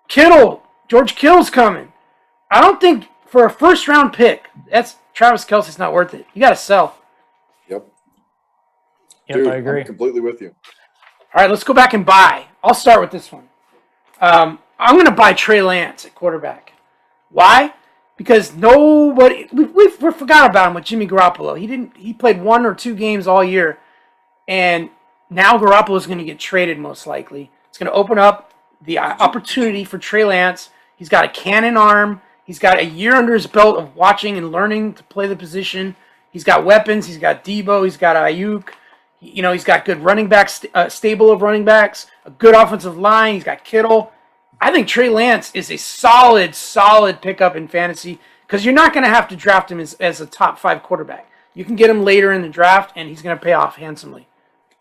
George Kittle's coming. I don't think for a first-round pick, that's Travis Kelce's not worth it. You got to sell. Yep, Dude, I agree. I'm completely with you. All right, let's go back and buy. I'll start with this one. I'm going to buy Trey Lance at quarterback. Why? Because we forgot about him with Jimmy Garoppolo. He played 1 or 2 games all year, and now Garoppolo is going to get traded most likely. It's going to open up the opportunity for Trey Lance. He's got a cannon arm. He's got a year under his belt of watching and learning to play the position. He's got weapons. He's got Debo. He's got Ayuk. He's got good running backs, stable of running backs, a good offensive line. He's got Kittle. I think Trey Lance is a solid pickup in fantasy because you're not going to have to draft him as a top 5 quarterback. You can get him later in the draft, and he's going to pay off handsomely.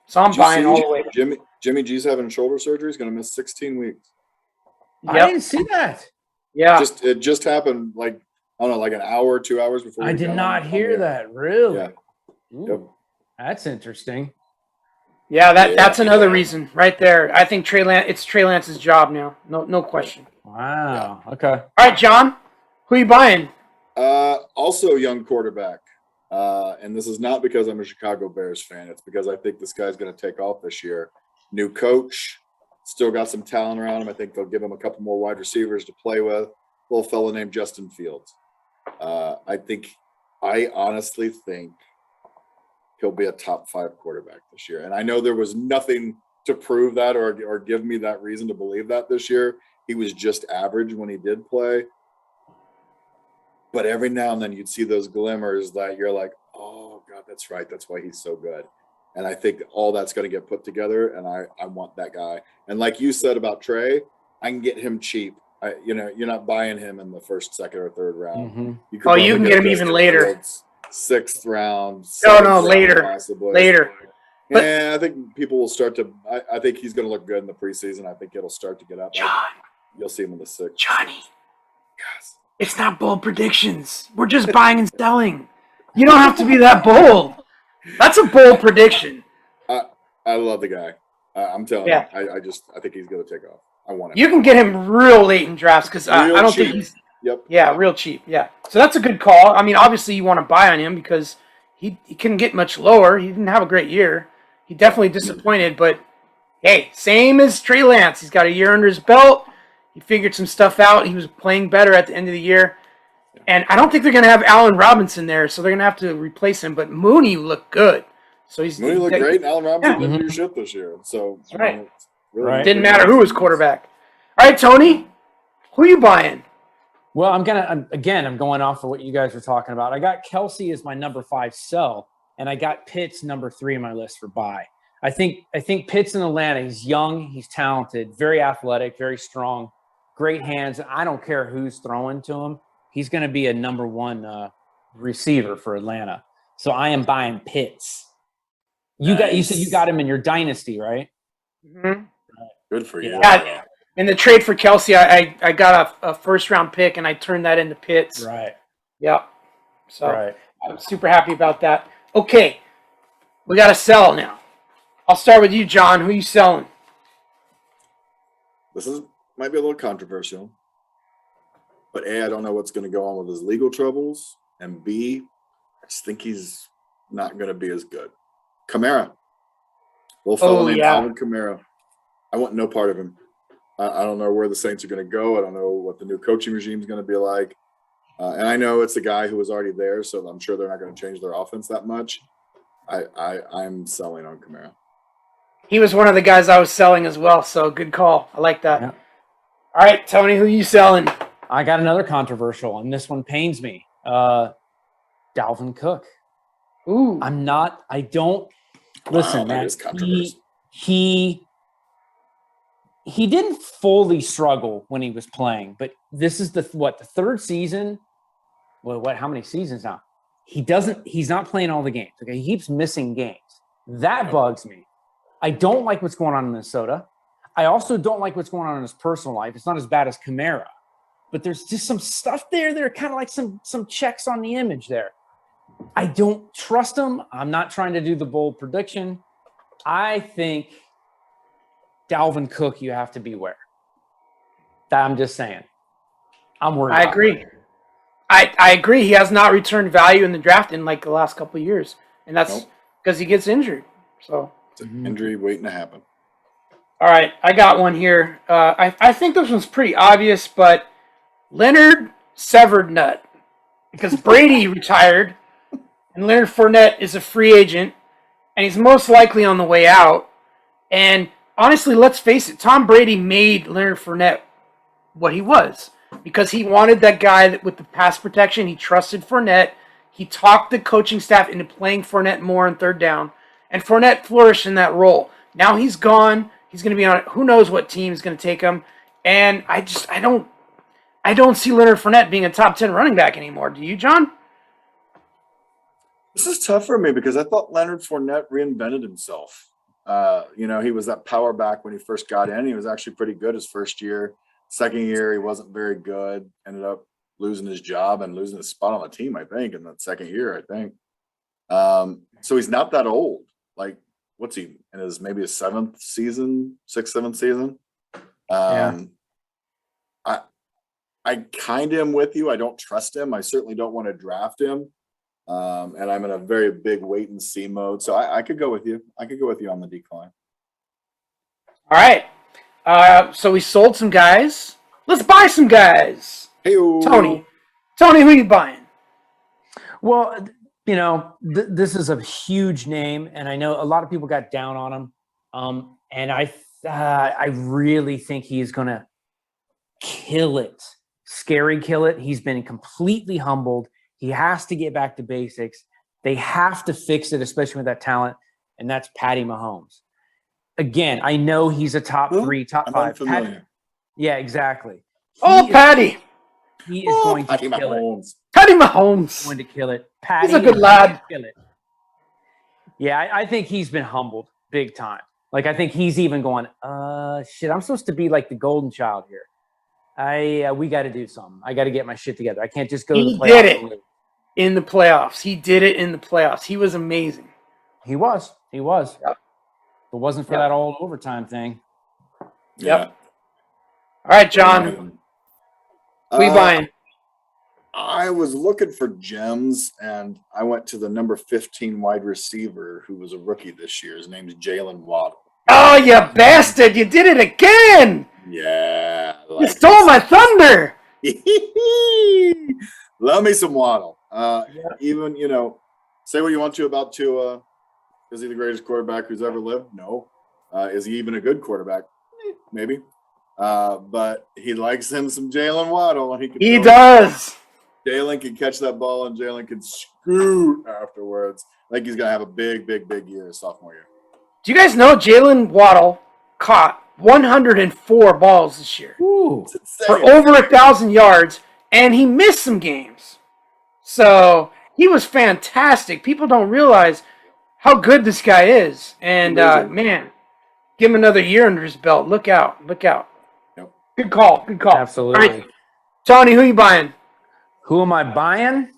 So I'm buying all the way. Jimmy G's having shoulder surgery. He's going to miss 16 weeks. Yep. I didn't see that. Yeah. It just happened like, I don't know, like an hour, 2 hours before. I did not hear that. Really? Yeah. Ooh, Yep. That's interesting. Yeah, that's another reason right there. I think it's Trey Lance's job now. No question. Wow. Okay. All right, John, who are you buying? Also young quarterback. And this is not because I'm a Chicago Bears fan. It's because I think this guy's going to take off this year. New coach, still got some talent around him. I think they'll give him a couple more wide receivers to play with. Little fellow named Justin Fields. I honestly think he'll be a top 5 quarterback this year. And I know there was nothing to prove that or give me that reason to believe that this year. He was just average when he did play. But every now and then you'd see those glimmers that you're like, oh, God, that's right. That's why he's so good. And I think all that's going to get put together, and I want that guy. And like you said about Trey, I can get him cheap. You're not buying him in the first, second, or third round. Mm-hmm. You can get him even later. 6th round. No, later. Possibly. Later. Yeah, I think people will start to – I think he's going to look good in the preseason. I think it'll start to get up. John. You'll see him in the 6th. Johnny. Yes. It's not bold predictions. We're just buying and selling. You don't have to be that bold. That's a bold prediction. I love the guy. I'm telling you. I think he's going to take off. I want him. You can get him real late in drafts because I don't think he's – Yep. Yeah, real cheap. Yeah. So that's a good call. I mean, obviously you want to buy on him because he couldn't get much lower. He didn't have a great year. He definitely disappointed, but hey, same as Trey Lance. He's got a year under his belt. He figured some stuff out. He was playing better at the end of the year. And I don't think they're going to have Allen Robinson there, so they're going to have to replace him. But Mooney looked good. So Mooney looked great, and Allen Robinson didn't do shit this year. So that's right. Really Didn't matter who was quarterback. All right, Tony, who are you buying? Well, I'm going off of what you guys were talking about. I got Kelsey as my number 5 sell, and I got Pitts number 3 on my list for buy. I think Pitts in Atlanta. He's young, he's talented, very athletic, very strong, great hands. I don't care who's throwing to him. He's going to be a number 1 receiver for Atlanta. So I am buying Pitts. You said you got him in your dynasty, right? Mm-hmm. Good for you. Yeah. In the trade for Kelsey, I got a first-round pick, and I turned that into Pitts. Right. Yep. So I'm super happy about that. Okay, we got to sell now. I'll start with you, John. Who are you selling? This might be a little controversial, but A, I don't know what's going to go on with his legal troubles, and B, I just think he's not going to be as good. Kamara. Little fellow named Alvin Kamara. I want no part of him. I don't know where the Saints are going to go. I don't know what the new coaching regime is going to be like. And I know it's a guy who was already there, so I'm sure they're not going to change their offense that much. I'm selling on Kamara. He was one of the guys I was selling as well, so good call. I like that. Yeah. All right, Tony, who are you selling? I got another controversial, and this one pains me. Dalvin Cook. Ooh. Listen, man. He didn't fully struggle when he was playing, but this is the 3rd season. Well, how many seasons now? He's not playing all the games. Okay. He keeps missing games. That bugs me. I don't like what's going on in Minnesota. I also don't like what's going on in his personal life. It's not as bad as Kamara, but there's just some stuff there. There are kind of like some checks on the image there. I don't trust him. I'm not trying to do the bold prediction. I think Dalvin Cook, you have to beware. I'm just saying. I'm worried. I agree. I agree. He has not returned value in the draft in like the last couple of years, and that's because he gets injured. So it's an injury waiting to happen. All right, I got one here. I think this one's pretty obvious, but Leonard severed nut because Brady retired, and Leonard Fournette is a free agent, and he's most likely on the way out. And honestly, let's face it, Tom Brady made Leonard Fournette what he was because he wanted that guy with the pass protection. He trusted Fournette. He talked the coaching staff into playing Fournette more on 3rd down, and Fournette flourished in that role. Now he's gone. He's going to be on who knows what team is going to take him. And I I don't see Leonard Fournette being a top 10 running back anymore. Do you, John? This is tough for me because I thought Leonard Fournette reinvented himself. He was that power back when he first got in. He was actually pretty good his first year. Second year, he wasn't very good. Ended up losing his job and losing his spot on the team, I think, in that second year, I think. So he's not that old. Like, what's he in maybe his sixth, seventh season? I kind of am with you. I don't trust him. I certainly don't want to draft him. And I'm in a very big wait and see mode. So I could go with you. I could go with you on the decline. All right. So we sold some guys. Let's buy some guys. Hey-o. Tony, who you buying? Well, this is a huge name, and I know a lot of people got down on him. And I really think he's going to kill it. Scary kill it. He's been completely humbled. He has to get back to basics. They have to fix it, especially with that talent, and that's Patty Mahomes. Again, I know he's a top 3, top 5. Yeah, exactly. Patty. He is going to kill it. Patty Mahomes. Going to kill it. Patty He's a good lad. Kill it. Yeah, I think he's been humbled big time. Like, I think he's even going, shit, I'm supposed to be like the golden child here. We got to do something. I got to get my shit together. I can't just go to the playoffs. He did it in the playoffs. He did it in the playoffs. He was amazing. He was. Yep. If it wasn't for that old overtime thing. Yep. All right, John. Who you buying? I was looking for gems, and I went to the number 15 wide receiver who was a rookie this year. His name is Jalen Waddle. Oh, you bastard. You did it again. Yeah. You stole my thunder. Love me some Waddle. Even, say what you want to about Tua. Is he the greatest quarterback who's ever lived? No. Is he even a good quarterback? Maybe. But he likes him some Jalen Waddle. He does. Jalen can catch that ball, and Jalen can scoot afterwards. I think he's going to have a big, big, big year his sophomore year. Do you guys know Jalen Waddle caught 104 balls this year? Ooh. For over 1,000 yards, and he missed some games. So he was fantastic. People don't realize how good this guy is. And, man, give him another year under his belt. Look out. Yep. Good call. Absolutely. All right. Tony, who you buying? Who am I buying?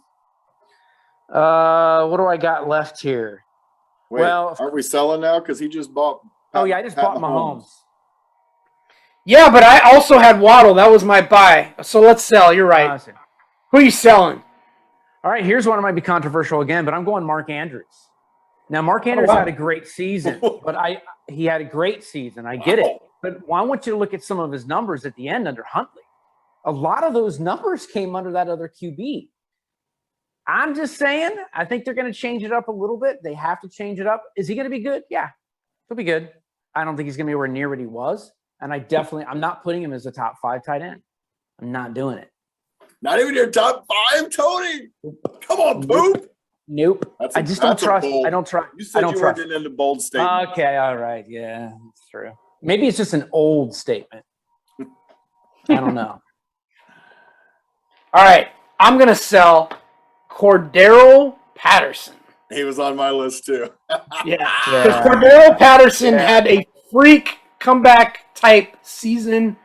What do I got left here? Wait, aren't we selling now? Because he just bought. I just bought Mahomes. Yeah, but I also had Waddle. That was my buy. So let's sell. You're right. Who are you selling? All right, here's one that might be controversial again, but I'm going Mark Andrews. Now, Mark Andrews had a great season, but he had a great season. I get it. But I want you to look at some of his numbers at the end under Huntley. A lot of those numbers came under that other QB. I'm just saying, I think they're going to change it up a little bit. They have to change it up. Is he going to be good? Yeah, he'll be good. I don't think he's going to be anywhere near what he was. And I'm not putting him as a top 5 tight end. I'm not doing it. Not even your top 5, Tony? Come on, Poop. Nope. I just don't trust. I don't trust. You said you weren't getting into bold statements. Okay, all right. Yeah, that's true. Maybe it's just an old statement. I don't know. All right, I'm going to sell Cordero Patterson. He was on my list, too. Yeah. Because Cordero Patterson had a freak comeback type season,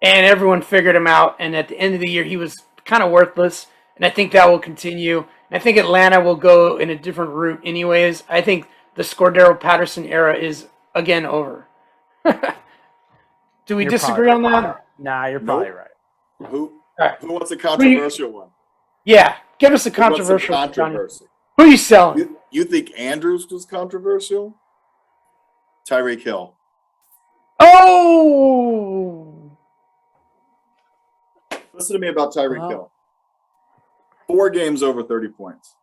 and everyone figured him out. And at the end of the year, he was kind of worthless. And I think that will continue. And I think Atlanta will go in a different route anyways. I think the Cordero Patterson era is, again, over. Do we disagree on that? Right. Nah, you're probably right. Who wants a controversial one? Yeah, give us a controversial one. Controversy. Who are you selling? You think Andrews was controversial? Tyreek Hill. Oh! Listen to me about Tyreek Hill. 4 games over 30 points.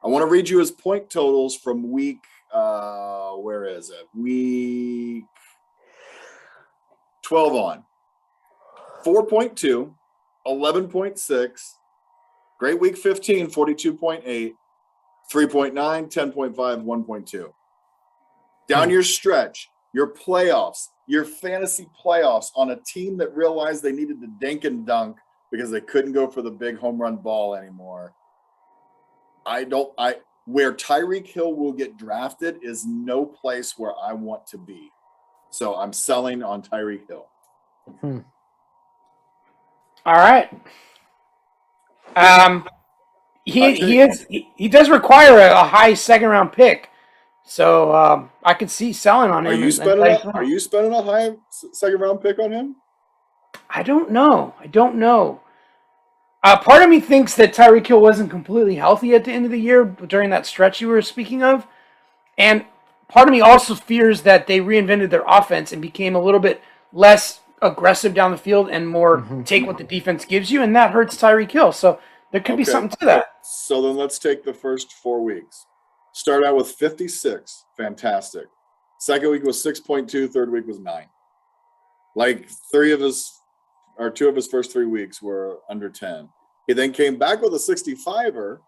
I want to read you his point totals from week, where is it? Week 12 on. 4.2, 11.6, great week 15, 42.8, 3.9, 10.5, 1.2. Down your stretch, your playoffs, your fantasy playoffs on a team that realized they needed to dink and dunk because they couldn't go for the big home run ball anymore. Where Tyreek Hill will get drafted is no place where I want to be. So I'm selling on Tyreek Hill. All right. He does require a high second round pick. So I could see selling on him. Are you spending a high second round pick on him? I don't know. Part of me thinks that Tyreek Hill wasn't completely healthy at the end of the year during that stretch you were speaking of. And part of me also fears that they reinvented their offense and became a little bit less aggressive down the field and more take what the defense gives you, and that hurts Tyreek Hill. So there could be something to that. So then let's take the first 4 weeks. Start out with 56. Fantastic. Second week was 6.2. Third week was 9. Like 2 of his first 3 weeks were under 10. He then came back with a 65er,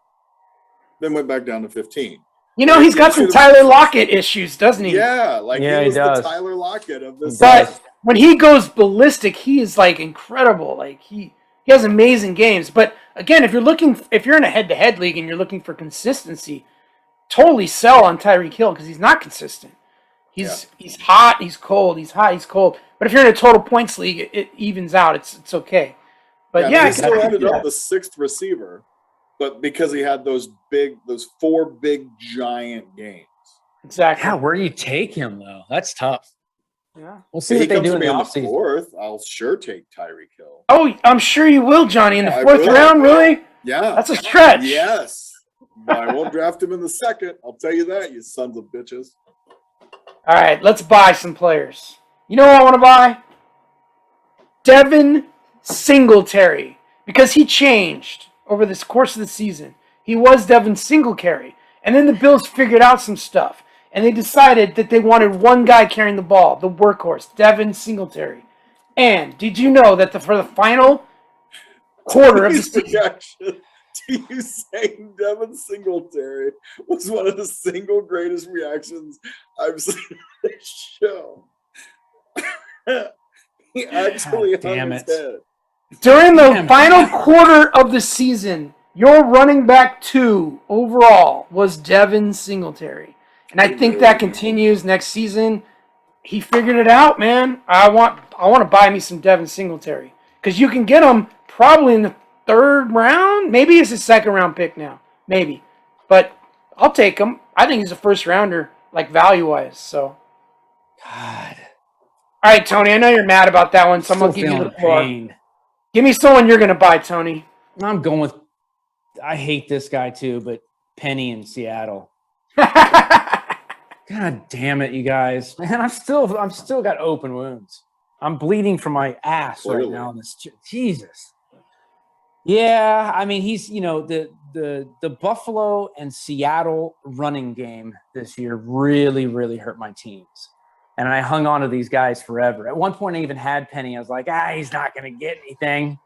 then went back down to 15. You know, he's got some Tyler Lockett issues, doesn't he? Yeah, he does. The Tyler Lockett of this. But when he goes ballistic, he is like incredible. Like he has amazing games. But again, if you're in a head-to-head league and you're looking for consistency, totally sell on Tyreek Hill because he's not consistent. He's hot, he's cold, he's hot, he's cold. But if you're in a total points league, it evens out. It's okay. But he still ended up the 6th receiver, but because he had those 4 big giant games. Exactly. Yeah, where do you take him though? That's tough. Yeah. We'll see what they do in the offseason. 4th, I'll sure take Tyreek Hill. Oh, I'm sure you will, Johnny, in the 4th round, really? Yeah. That's a stretch. Yes. But I won't draft him in the 2nd. I'll tell you that, you sons of bitches. All right, let's buy some players. You know what I want to buy? Devin Singletary, because he changed over this course of the season. He was Devin Singletary, and then the Bills figured out some stuff, and they decided that they wanted one guy carrying the ball, the workhorse, Devin Singletary. And did you know that for the final quarter of the season, to you saying Devin Singletary was one of the single greatest reactions I've seen on this show. He actually hung his head. During the final quarter of the season, your running back 2 overall was Devin Singletary. And I think that continues next season. He figured it out, man. I want to buy me some Devin Singletary. Because you can get him probably in the 3rd round. Maybe it's a 2nd round pick now. Maybe. But I'll take him. I think he's a 1st rounder, like value-wise. So. God. All right, Tony, I know you're mad about that one, so I'm going to give you the floor. Give me someone you're going to buy, Tony. I'm going with – I hate this guy too, but Penny in Seattle. God damn it, you guys. Man, I'm still got open wounds. I'm bleeding from my ass right now. Jesus. Yeah, I mean, he's, the Buffalo and Seattle running game this year really, really hurt my teams. And I hung on to these guys forever. At one point, I even had Penny. I was like, he's not going to get anything.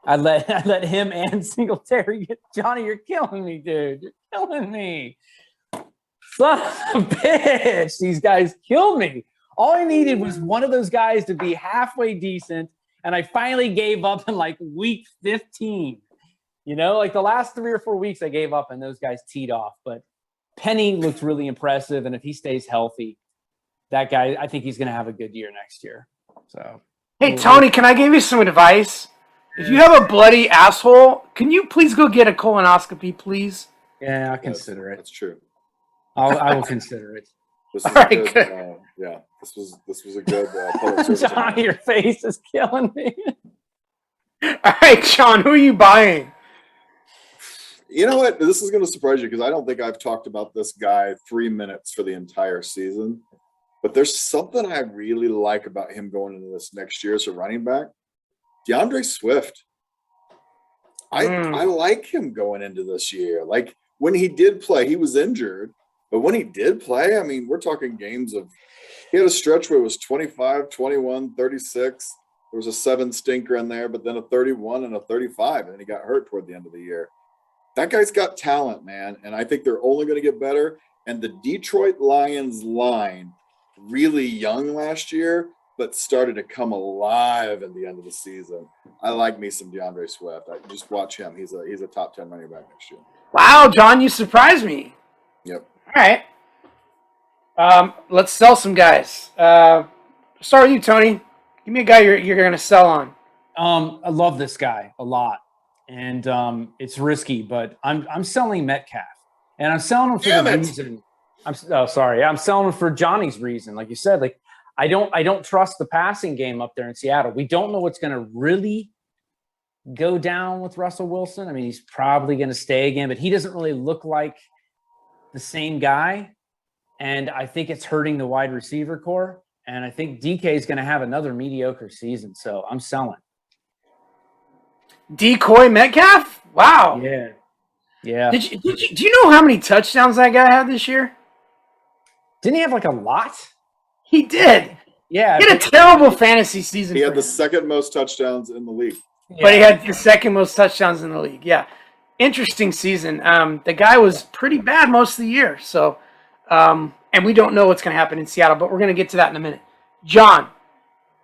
I let him and Singletary get Johnny. You're killing me, dude. You're killing me. Son of a bitch. These guys killed me. All I needed was one of those guys to be halfway decent, and I finally gave up in like week 15. Like the last 3 or 4 weeks I gave up, and those guys teed off. But Penny looked really impressive, and if he stays healthy, that guy, I think he's going to have a good year next year. So, hey, Tony, can I give you some advice? If you have a bloody asshole, can you please go get a colonoscopy, please? Yeah, I'll consider it. That's true. I will consider it. This was good. Yeah, this was a good public service. John, your face is killing me. All right, Sean, who are you buying? You know what? This is going to surprise you because I don't think I've talked about this guy 3 minutes for the entire season. But there's something I really like about him going into this next year as a running back. DeAndre Swift. I like him going into this year. Like when he did play, he was injured. But when he did play, I mean, we're talking games of – he had a stretch where it was 25, 21, 36. There was a 7 stinker in there, but then a 31 and a 35, and then he got hurt toward the end of the year. That guy's got talent, man, and I think they're only going to get better. And the Detroit Lions line – really young last year, but started to come alive at the end of the season. I like me some DeAndre Swift. I just watch him. He's a top 10 running back next year. Wow, John, you surprised me. Yep. All right. Let's sell some guys. Start with you, Tony. Give me a guy you're going to sell on. I love this guy a lot, and it's risky, but I'm selling Metcalf, and I'm selling him for the reason. I'm selling him for Johnny's reason. Like you said, like I don't trust the passing game up there in Seattle. We don't know what's going to really go down with Russell Wilson. I mean, he's probably going to stay again, but he doesn't really look like the same guy. And I think it's hurting the wide receiver core. And I think DK is going to have another mediocre season. So I'm selling. Decoy Metcalf? Wow. Yeah. Do you know how many touchdowns that guy had this year? Didn't he have like a lot? He did. Yeah. He had a terrible fantasy season. He had the second most touchdowns in the league. But he had the second most touchdowns in the league. Yeah. Interesting season. The guy was pretty bad most of the year. So, and we don't know what's going to happen in Seattle, but we're going to get to that in a minute. John,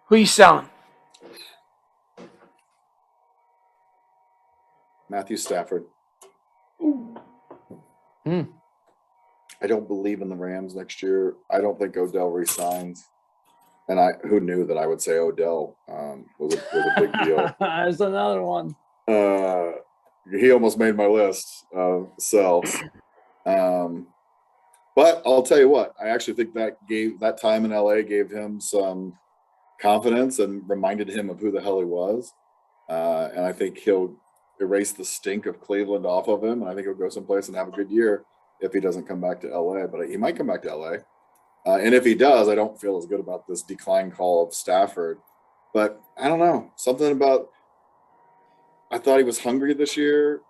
who are you selling? Matthew Stafford. I don't believe in the Rams next year. I don't think Odell resigns. And who knew that I would say Odell was a big deal. There's another one. He almost made my list of sells. But I'll tell you what, I actually think that time in LA gave him some confidence and reminded him of who the hell he was. And I think he'll erase the stink of Cleveland off of him. And I think he'll go someplace and have a good year if he doesn't come back to LA. But he might come back to LA. And if he does, I don't feel as good about this decline call of Stafford. But I don't know. Something about – I thought he was hungry this year.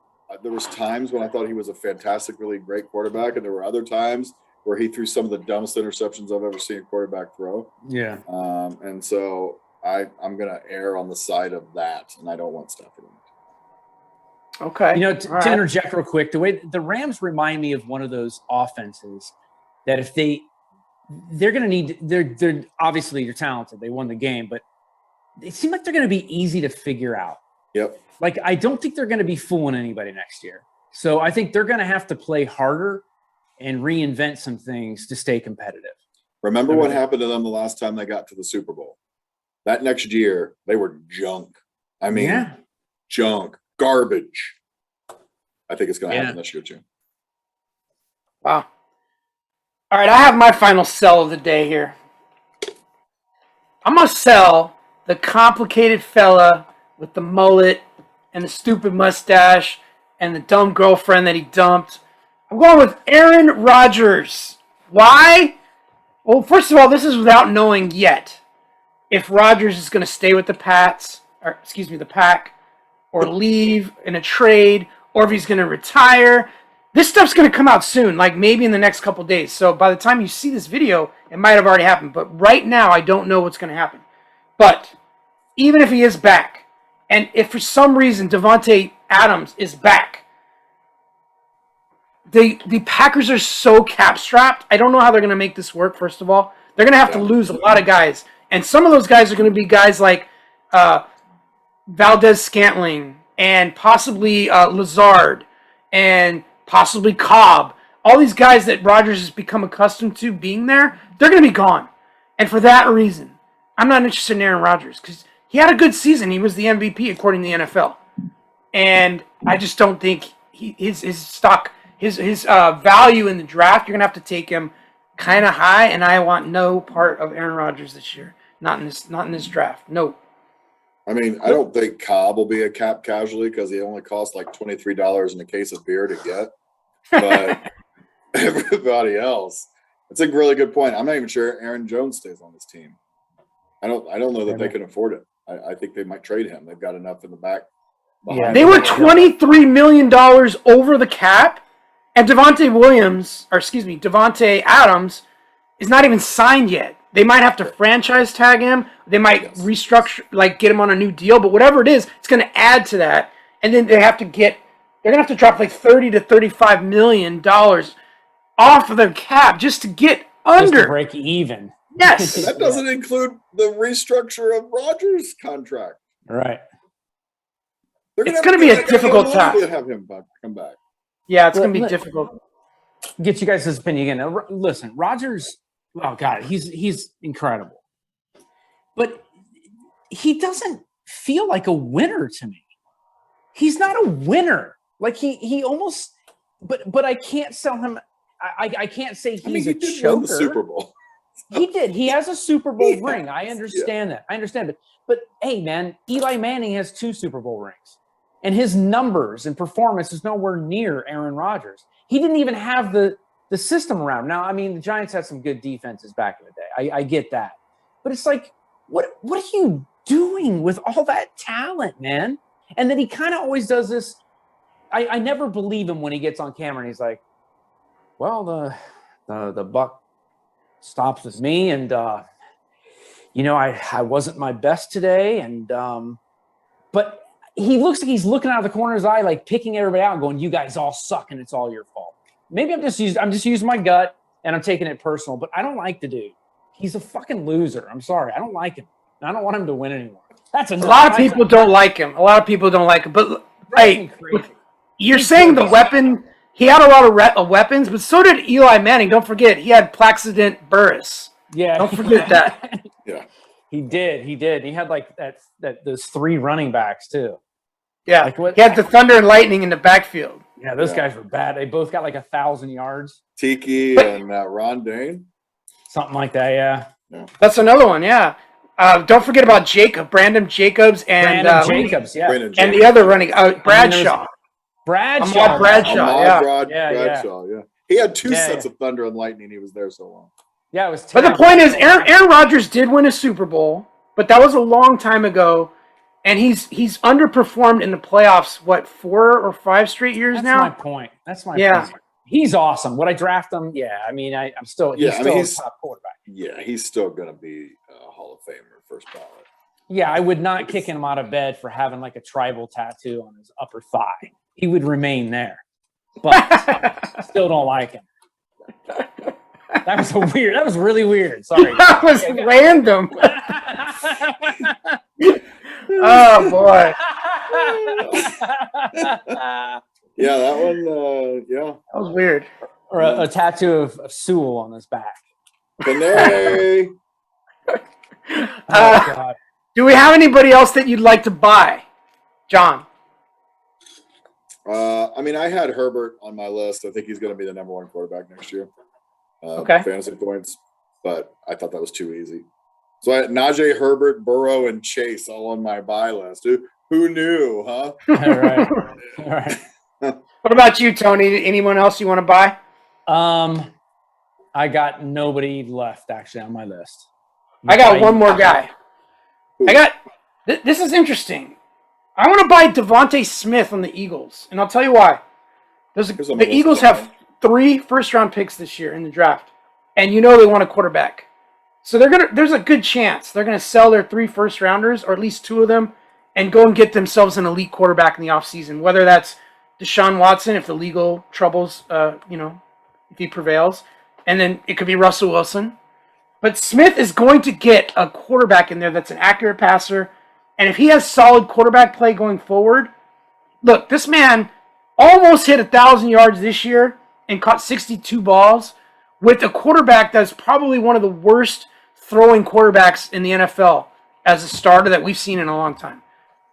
There was times when I thought he was a fantastic, really great quarterback, and there were other times where he threw some of the dumbest interceptions I've ever seen a quarterback throw. Yeah. And so I'm going to err on the side of that, and I don't want Stafford in it. Okay. You know, to interject real quick, the way the Rams remind me of one of those offenses that if they're going to need – they're obviously they're talented. They won the game, but it seems like they're going to be easy to figure out. Yep. Like, I don't think they're going to be fooling anybody next year. So I think they're going to have to play harder and reinvent some things to stay competitive. Remember what happened to them the last time they got to the Super Bowl? That next year, they were junk. I mean, junk, garbage. I think it's going to happen this year, too. Wow. All right, I have my final sell of the day here. I'm going to sell the complicated fella with the mullet and the stupid mustache and the dumb girlfriend that he dumped. I'm going with Aaron Rodgers. Why? Well, first of all, this is without knowing yet if Rodgers is going to stay with the Pack, or leave in a trade, or if he's going to retire. This stuff's going to come out soon, like maybe in the next couple days. So by the time you see this video, it might have already happened. But right now, I don't know what's going to happen. But even if he is back, and if for some reason Devontae Adams is back, the Packers are so cap-strapped. I don't know how they're going to make this work, first of all. They're going to have to lose a lot of guys. And some of those guys are going to be guys like Valdez-Scantling and possibly Lazard and possibly Cobb. All these guys that Rodgers has become accustomed to being there, they're going to be gone. And for that reason, I'm not interested in Aaron Rodgers because he had a good season. He was the MVP according to the NFL. And I just don't think his stock, his value in the draft, you're going to have to take him kind of high, and I want no part of Aaron Rodgers this year. Not in this draft. No. I mean, I don't think Cobb will be a cap casualty because he only costs like $23 in a case of beer to get. But everybody else, it's a really good point. I'm not even sure Aaron Jones stays on this team. I don't know that they can afford it. I think they might trade him. They've got enough in the back. They were $23 million over the cap, and Devontae Adams is not even signed yet. They might have to franchise tag him. They might restructure, like get him on a new deal. But whatever it is, it's going to add to that. And then they're going to have to drop like $30 to $35 million off of their cap just to get under. Just to break even. Yes. And that doesn't include the restructure of Rodgers' contract. Right. It's going to be a difficult time to have him come back. Yeah, it's going to be difficult. Get you guys' opinion again. Listen, Rodgers. Oh God, he's incredible, but he doesn't feel like a winner to me. He's not a winner. Like he almost. But I can't sell him. I can't say he's a choker. Win the Super Bowl. He did. He has a Super Bowl ring. I understand that. I understand it. But hey, man, Eli Manning has 2 Super Bowl rings. And his numbers and performance is nowhere near Aaron Rodgers. He didn't even have the system around him. Now, I mean, the Giants had some good defenses back in the day. I get that. But it's like, what are you doing with all that talent, man? And then he kind of always does this. I never believe him when he gets on camera and he's like, well, the buck stops with me. And, I wasn't my best today. And, but he looks like he's looking out of the corner of his eye, like picking everybody out and going, you guys all suck and it's all your fault. Maybe I'm just using my gut and I'm taking it personal, but I don't like the dude. He's a fucking loser. I'm sorry. I don't like him. I don't want him to win anymore. That's enough. A lot of people don't like him. But hey, you're saying the weapon, he had a lot of weapons, but so did Eli Manning. Don't forget, he had Plaxident Burris. Yeah. Don't forget that. Yeah. He did. He had like those 3 running backs too. Yeah. Like he had the Thunder and Lightning in the backfield. Yeah, those guys were bad. They both got like 1,000 yards. Tiki and Ron Dane. Something like that, yeah. That's another one, yeah. Don't forget about Brandon Jacobs, and Jacobs, yeah. And the other running, Bradshaw. Bradshaw, Bradshaw, yeah. He had 2 sets of Thunder and Lightning. He was there so long. Yeah, it was terrible. But the point is, Aaron Rodgers did win a Super Bowl, but that was a long time ago, and he's underperformed in the playoffs, 4 or 5 straight years now? That's my point. Point. He's awesome. Would I draft him? Yeah, I mean, he's still a top quarterback. Yeah, he's still going to be a Hall of Famer, first ballot. Yeah, I would not kick him out of bed for having like a tribal tattoo on his upper thigh. He would remain there, but still don't like him. That was really weird. Sorry. That was random. Oh boy. Yeah, that one. That was weird. Or a tattoo of Sewell on his back. Benet. God. Do we have anybody else that you'd like to buy, John? I mean, I had Herbert on my list. I think he's going to be the number 1 quarterback next year. Okay. Fantasy points, but I thought that was too easy. So I had Najee, Herbert, Burrow, and Chase all on my buy list. Who knew, huh? All right. What about you, Tony? Anyone else you want to buy? I got nobody left actually on my list. I got one more guy. This is interesting. I want to buy Devontae Smith on the Eagles, and I'll tell you why. The Eagles have 3 first-round picks this year in the draft, and they want a quarterback. So there's a good chance they're gonna sell their 3 first-rounders, or at least 2 of them, and go and get themselves an elite quarterback in the offseason, whether that's Deshaun Watson if the legal troubles, if he prevails, and then it could be Russell Wilson. But Smith is going to get a quarterback in there that's an accurate passer, and if he has solid quarterback play going forward, look, this man almost hit 1,000 yards this year and caught 62 balls with a quarterback that's probably one of the worst throwing quarterbacks in the NFL as a starter that we've seen in a long time.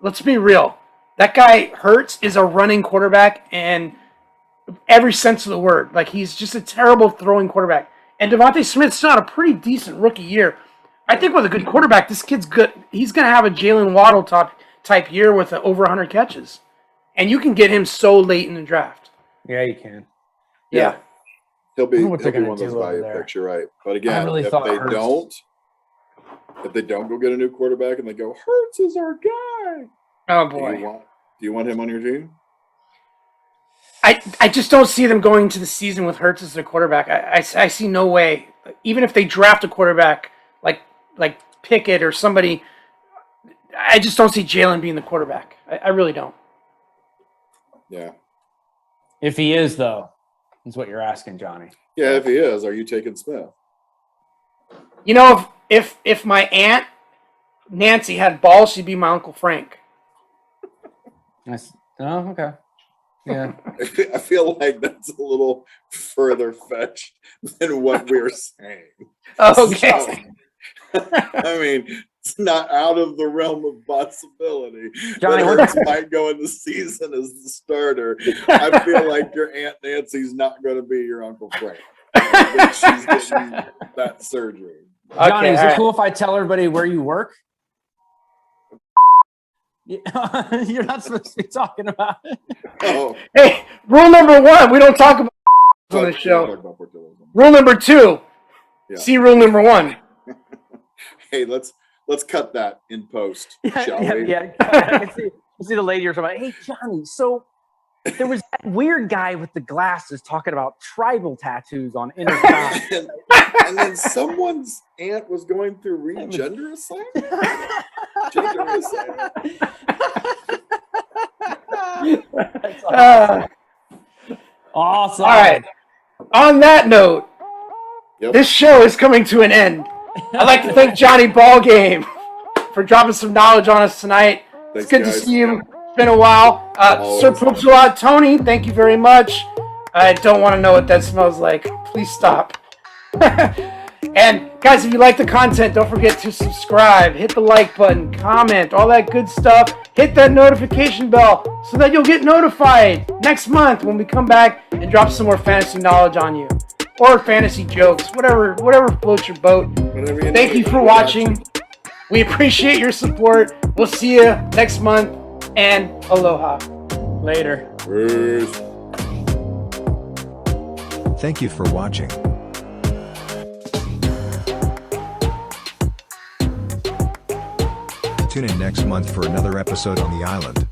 Let's be real. That guy, Hurts, is a running quarterback in every sense of the word. Like, he's just a terrible throwing quarterback. And Devontae Smith's not a pretty decent rookie year. I think with a good quarterback, this kid's good. He's going to have a Jalen Waddle type year with over 100 catches. And you can get him so late in the draft. Yeah, you can. Yeah. He'll be one of those value picks, you're right. But again, if they don't go get a new quarterback and they go, Hurts is our guy. Oh, boy. Do you want him on your team? I just don't see them going into the season with Hurts as their quarterback. I see no way. Even if they draft a quarterback like Pickett or somebody, I just don't see Jalen being the quarterback. I really don't. Yeah. If he is, though, is what you're asking, Johnny. Yeah, if he is, are you taking Smith? You know, if my aunt Nancy had balls, she'd be my Uncle Frank. Nice. Oh, okay. Yeah. I feel like that's a little further fetched than what we're saying. Okay. I mean, it's not out of the realm of possibility. Johnny, that Hurts might go in the season as the starter. I feel like your Aunt Nancy's not going to be your Uncle Frank. I think she's getting that surgery. Johnny, is it right. cool if I tell everybody where you work? Yeah, you're not supposed to be talking about it. Oh, Hey, rule number 1: we don't talk about on the show. Rule number 2: Yeah. see rule number 1. Hey, let's cut that in post, shall we? Yeah. I can see the lady or something. Hey, Johnny. So there was that weird guy with the glasses talking about tribal tattoos on inner thigh. And then someone's aunt was going through regender assignment. Gender assignment. That's Uh, awesome. all right. On that note, Yep. this show is coming to an end. I'd like to thank Johnny Ballgame for dropping some knowledge on us tonight. It's Thanks, good guys. to see you. It's been a while. Sir Poops a lot, Tony, thank you very much. I don't want to know what that smells like. Please stop. And guys, if you like the content, don't forget to subscribe, hit the like button, comment, all that good stuff. Hit that notification bell so that you'll get notified next month when we come back and drop some more fantasy knowledge on you. Or fantasy jokes, whatever floats your boat. Thank you for watching. We appreciate your support. We'll see you next month, and aloha. Later. Peace. Thank you for watching. Tune in next month for another episode on the island.